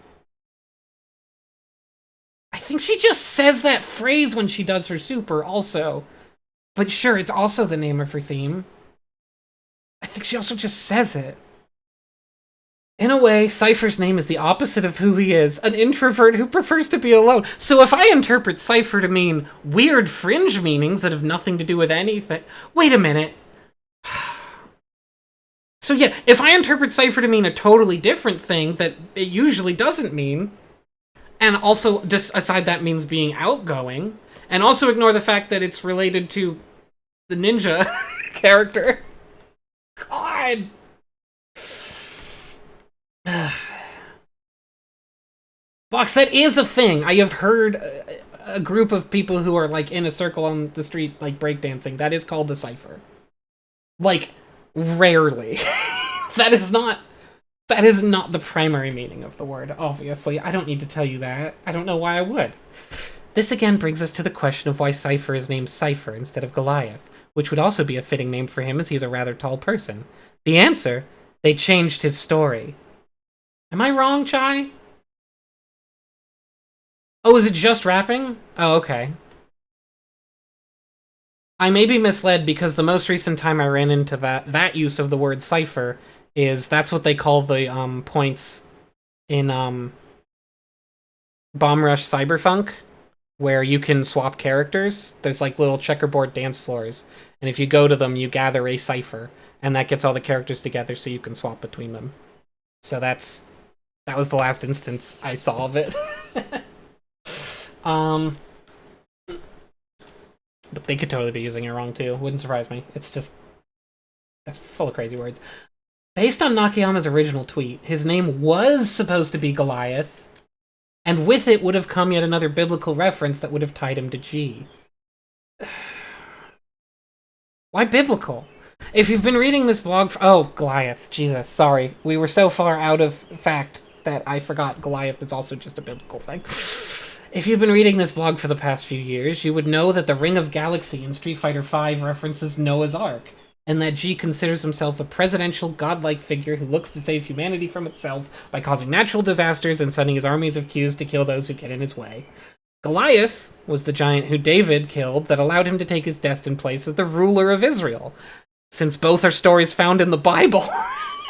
I think she just says that phrase when she does her super, also. But sure, it's also the name of her theme. I think she also just says it. In a way, Cypher's name is the opposite of who he is, an introvert who prefers to be alone. So if I interpret Cypher to mean weird fringe meanings that have nothing to do with anything... Wait a minute. So yeah, if I interpret Cypher to mean a totally different thing that it usually doesn't mean, and also just aside that means being outgoing, and also ignore the fact that it's related to the ninja character. God! Fox, that is a thing. I have heard a group of people who are like in a circle on the street, like breakdancing. That is called a cypher. Like, rarely. That is not the primary meaning of the word, obviously. I don't need to tell you that. I don't know why I would. This again brings us to the question of why Cypher is named Cypher instead of Goliath, which would also be a fitting name for him as he's a rather tall person. The answer? They changed his story. Am I wrong, Chai? Oh, is it just rapping? Oh, okay. I may be misled because the most recent time I ran into that use of the word cipher is that's what they call the points in Bomb Rush Cyberpunk, where you can swap characters. There's like little checkerboard dance floors, and if you go to them, you gather a cipher, and that gets all the characters together so you can swap between them. So that was the last instance I saw of it. But they could totally be using it wrong too. Wouldn't surprise me. It's just... that's full of crazy words. Based on Nakayama's original tweet, his name was supposed to be Goliath, and with it would have come yet another biblical reference that would have tied him to G. Why biblical? If you've been reading this blog... Oh, Goliath. Jesus, sorry. We were so far out of fact that I forgot Goliath is also just a biblical thing. If you've been reading this blog for the past few years, you would know that the Ring of Galaxy in Street Fighter V references Noah's Ark, and that G considers himself a presidential, godlike figure who looks to save humanity from itself by causing natural disasters and sending his armies of Qs to kill those who get in his way. Goliath was the giant who David killed that allowed him to take his destined place as the ruler of Israel. Since both are stories found in the Bible,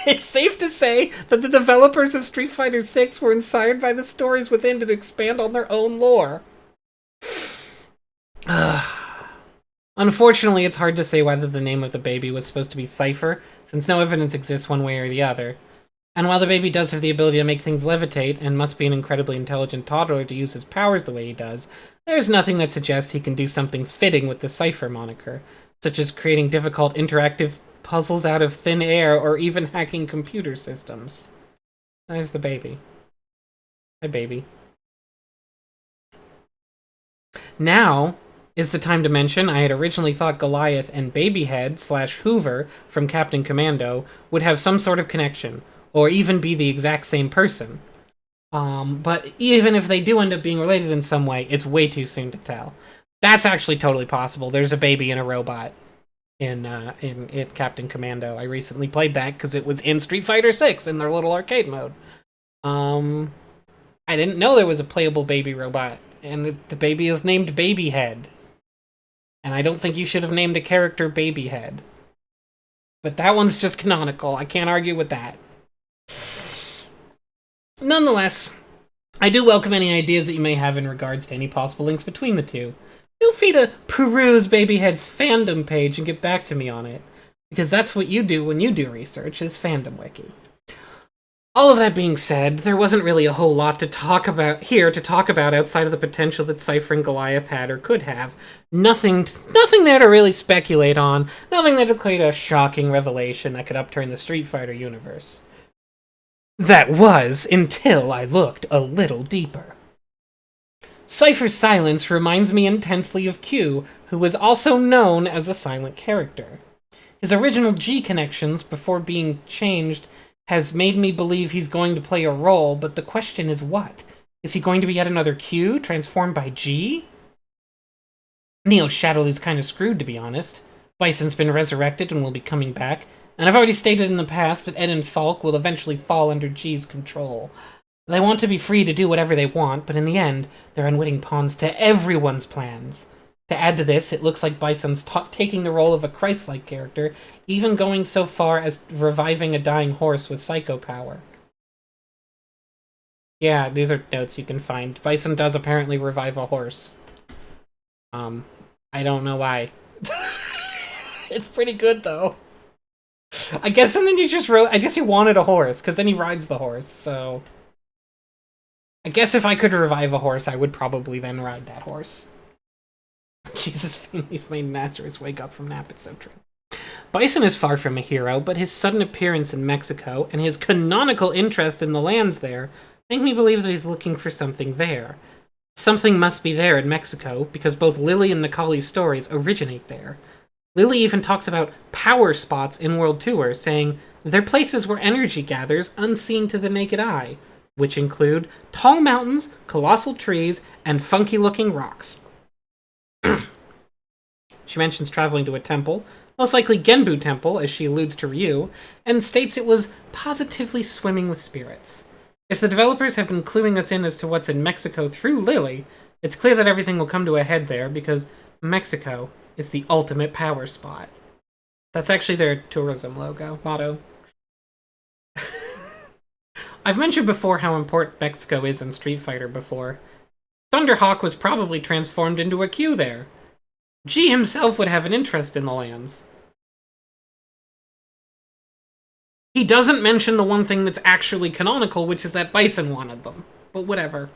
it's safe to say that the developers of Street Fighter VI were inspired by the stories within to expand on their own lore. Unfortunately, it's hard to say whether the name of the baby was supposed to be Cypher, since no evidence exists one way or the other. And while the baby does have the ability to make things levitate, and must be an incredibly intelligent toddler to use his powers the way he does, there's nothing that suggests he can do something fitting with the Cypher moniker, such as creating difficult interactive puzzles out of thin air or even hacking computer systems. There's the baby. Hi, baby. Now is the time to mention I had originally thought Goliath and Babyhead/Hoover from Captain Commando would have some sort of connection, or even be the exact same person. But even if they do end up being related in some way, it's way too soon to tell. That's actually totally possible. There's a baby and a robot in Captain Commando. I recently played that because it was in Street Fighter 6 in their little arcade mode. I didn't know there was a playable baby robot, and the baby is named Babyhead. And I don't think you should have named a character Babyhead. But that one's just canonical. I can't argue with that. Nonetheless, I do welcome any ideas that you may have in regards to any possible links between the two. Feel free to peruse Babyhead's fandom page and get back to me on it, because that's what you do when you do research, is fandom wiki. All of that being said, there wasn't really a whole lot to talk about outside of the potential that Cypher and Goliath had or could have. Nothing there to really speculate on, nothing that would create a shocking revelation that could upturn the Street Fighter universe. That was until I looked a little deeper. Cypher's silence reminds me intensely of Q, who was also known as a silent character. His original G connections, before being changed, has made me believe he's going to play a role, but the question is what? Is he going to be yet another Q, transformed by G? Neo's Shadowloo's kind of screwed, to be honest. Bison's been resurrected and will be coming back, and I've already stated in the past that Ed and Falk will eventually fall under G's control. They want to be free to do whatever they want, but in the end, they're unwitting pawns to everyone's plans. To add to this, it looks like Bison's taking the role of a Christ-like character, even going so far as reviving a dying horse with psycho power. Yeah, these are notes you can find. Bison does apparently revive a horse. I don't know why. It's pretty good, though. I guess something you just wrote... I guess he wanted a horse, because then he rides the horse, so... I guess if I could revive a horse, I would probably then ride that horse. Jesus, you've made Nazareth wake up from nap, it's so true. Bison is far from a hero, but his sudden appearance in Mexico and his canonical interest in the lands there make me believe that he's looking for something there. Something must be there in Mexico, because both Lily and Necalli's stories originate there. Lily even talks about power spots in World Tour, saying they're places where energy gathers unseen to the naked eye, which include tall mountains, colossal trees, and funky-looking rocks. She mentions traveling to a temple, most likely Genbu Temple, as she alludes to Ryu, and states it was positively swimming with spirits. If the developers have been cluing us in as to what's in Mexico through Lily, it's clear that everything will come to a head there, because Mexico is the ultimate power spot. That's actually their tourism motto. I've mentioned before how important Mexico is in Street Fighter before. Thunderhawk was probably transformed into a Q there. G himself would have an interest in the lands. He doesn't mention the one thing that's actually canonical, which is that Bison wanted them. But whatever.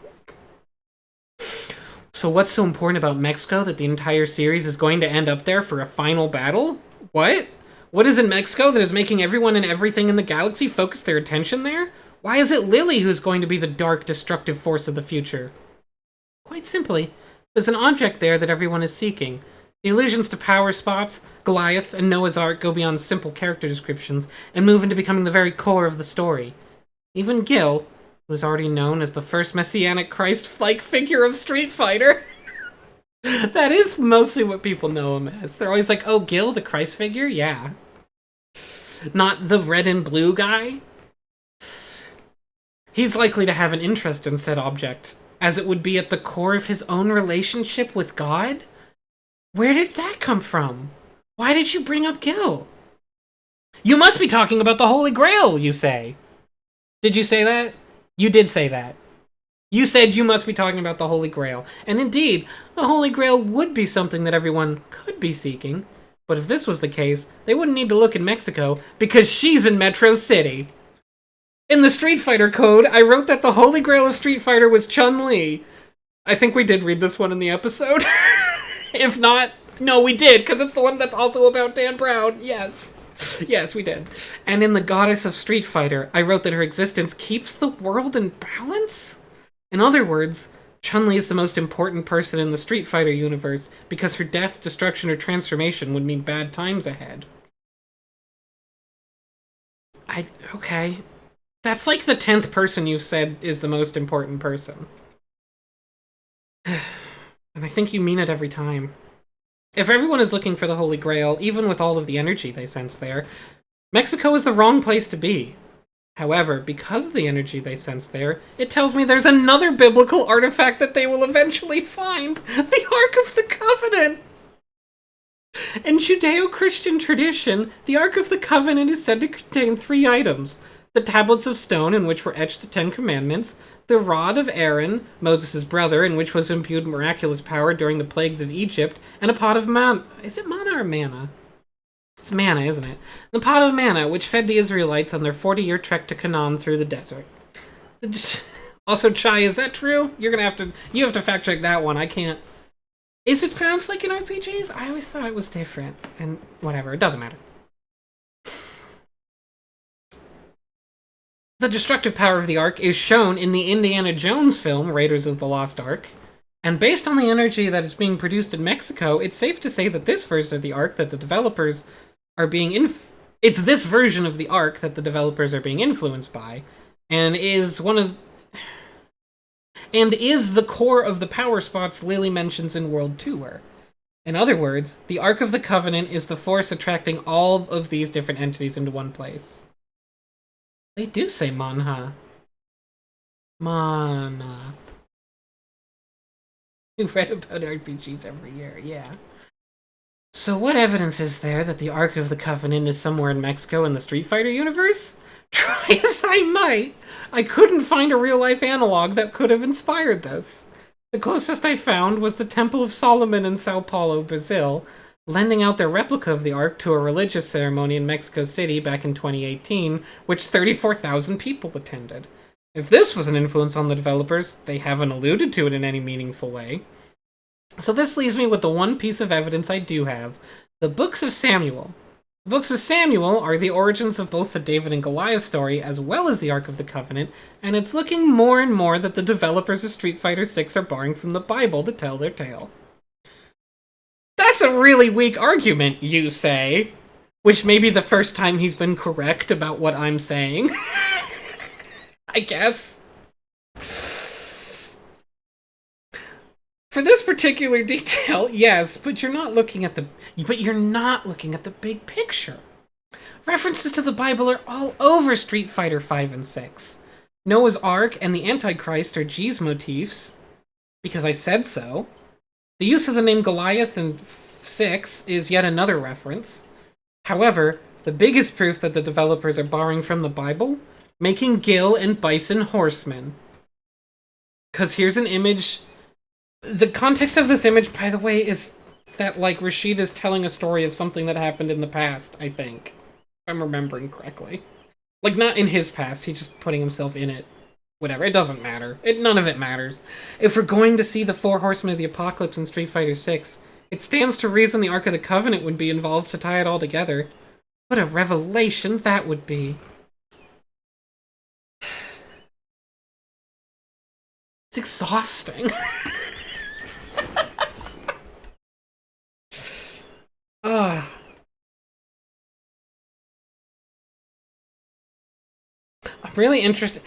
So what's so important about Mexico that the entire series is going to end up there for a final battle? What? What is in Mexico that is making everyone and everything in the galaxy focus their attention there? Why is it Lily who's going to be the dark, destructive force of the future? Quite simply, there's an object there that everyone is seeking. The allusions to power spots, Goliath, and Noah's Ark go beyond simple character descriptions and move into becoming the very core of the story. Even Gil, who is already known as the first messianic Christ-like figure of Street Fighter. That is mostly what people know him as. They're always like, oh, Gil, the Christ figure? Yeah. Not the red and blue guy? He's likely to have an interest in said object, as it would be at the core of his own relationship with God? Where did that come from? Why did you bring up Gil? You must be talking about the Holy Grail, you say. Did you say that? You did say that. You said you must be talking about the Holy Grail. And indeed, the Holy Grail would be something that everyone could be seeking. But if this was the case, they wouldn't need to look in Mexico, because she's in Metro City. In the Street Fighter code, I wrote that the Holy Grail of Street Fighter was Chun-Li. I think we did read this one in the episode. If not, no, we did, because it's the one that's also about Dan Brown. Yes. Yes, we did. And in the Goddess of Street Fighter, I wrote that her existence keeps the world in balance? In other words, Chun-Li is the most important person in the Street Fighter universe because her death, destruction, or transformation would mean bad times ahead. Okay. That's like the 10th person you've said is the most important person. And I think you mean it every time. If everyone is looking for the Holy Grail, even with all of the energy they sense there, Mexico is the wrong place to be. However, because of the energy they sense there, it tells me there's another biblical artifact that they will eventually find. The Ark of the Covenant! In Judeo-Christian tradition, the Ark of the Covenant is said to contain 3 items. The tablets of stone in which were etched the 10 Commandments, the rod of Aaron, Moses' brother, in which was imbued miraculous power during the plagues of Egypt, and a pot of manna. Is it manna or manna? It's manna, isn't it? The pot of manna, which fed the Israelites on their 40-year trek to Canaan through the desert. Also, Chai, is that true? You have to fact check that one. I can't. Is it pronounced like in RPGs? I always thought it was different. And whatever, it doesn't matter. The destructive power of the Ark is shown in the Indiana Jones film, Raiders of the Lost Ark. And based on the energy that is being produced in Mexico, it's safe to say that this version of the Ark that the developers are being it's this version of the Ark that the developers are being influenced by, and is the core of the power spots Lily mentions in World Tour. In other words, the Ark of the Covenant is the force attracting all of these different entities into one place. They do say manha. Mana. We've read about RPGs every year, yeah. So what evidence is there that the Ark of the Covenant is somewhere in Mexico in the Street Fighter universe? Try as I might, I couldn't find a real-life analog that could have inspired this. The closest I found was the Temple of Solomon in Sao Paulo, Brazil, lending out their replica of the Ark to a religious ceremony in Mexico City back in 2018, which 34,000 people attended. If this was an influence on the developers, they haven't alluded to it in any meaningful way. So this leaves me with the one piece of evidence I do have, the Books of Samuel. The Books of Samuel are the origins of both the David and Goliath story as well as the Ark of the Covenant, and it's looking more and more that the developers of Street Fighter 6 are borrowing from the Bible to tell their tale. That's a really weak argument, you say. Which may be the first time he's been correct about what I'm saying. I guess. For this particular detail, yes, but you're not looking at the big picture. References to the Bible are all over Street Fighter 5 and 6. Noah's Ark and the Antichrist are G's motifs, because I said so. The use of the name Goliath in 6 is yet another reference. However, the biggest proof that the developers are borrowing from the Bible, making Gil and Bison horsemen. Because here's an image. The context of this image, by the way, is that, like, Rashid is telling a story of something that happened in the past, I think. If I'm remembering correctly. Like, not in his past, he's just putting himself in it. Whatever, it doesn't matter. None of it matters. If we're going to see the 4 Horsemen of the Apocalypse in Street Fighter 6, it stands to reason the Ark of the Covenant would be involved to tie it all together. What a revelation that would be. It's exhausting. Ugh. I'm really interested.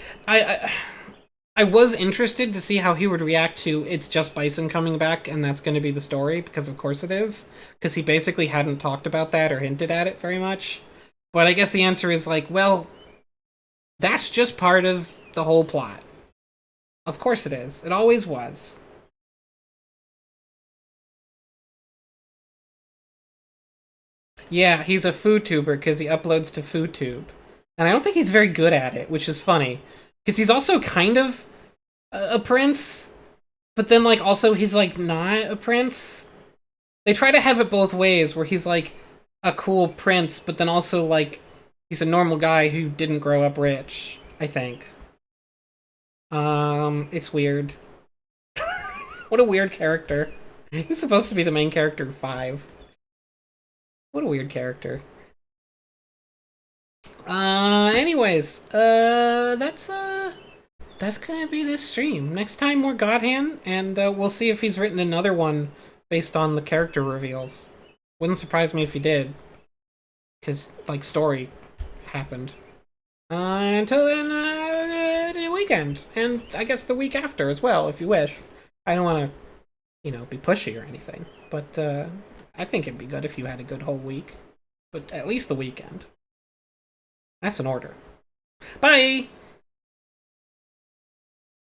I was interested to see how he would react to It's Just Bison coming back, and that's going to be the story, because of course it is. Because he basically hadn't talked about that or hinted at it very much. But I guess the answer is like, well, that's just part of the whole plot. Of course it is. It always was. Yeah, he's a food tuber because he uploads to FoodTube. And I don't think he's very good at it, which is funny. Because he's also kind of a prince, but then, like, also he's, like, not a prince. They try to have it both ways, where he's, like, a cool prince, but then also, like, he's a normal guy who didn't grow up rich, I think. It's weird. What a weird character. He's supposed to be the main character of 5. What a weird character. Anyways, that's gonna be this stream. Next time, more God Hand, and we'll see if he's written another one based on the character reveals. Wouldn't surprise me if he did. Because, like, story happened. Until then, the weekend. And I guess the week after as well, if you wish. I don't want to, be pushy or anything. But, I think it'd be good if you had a good whole week. But at least the weekend. That's an order. Bye!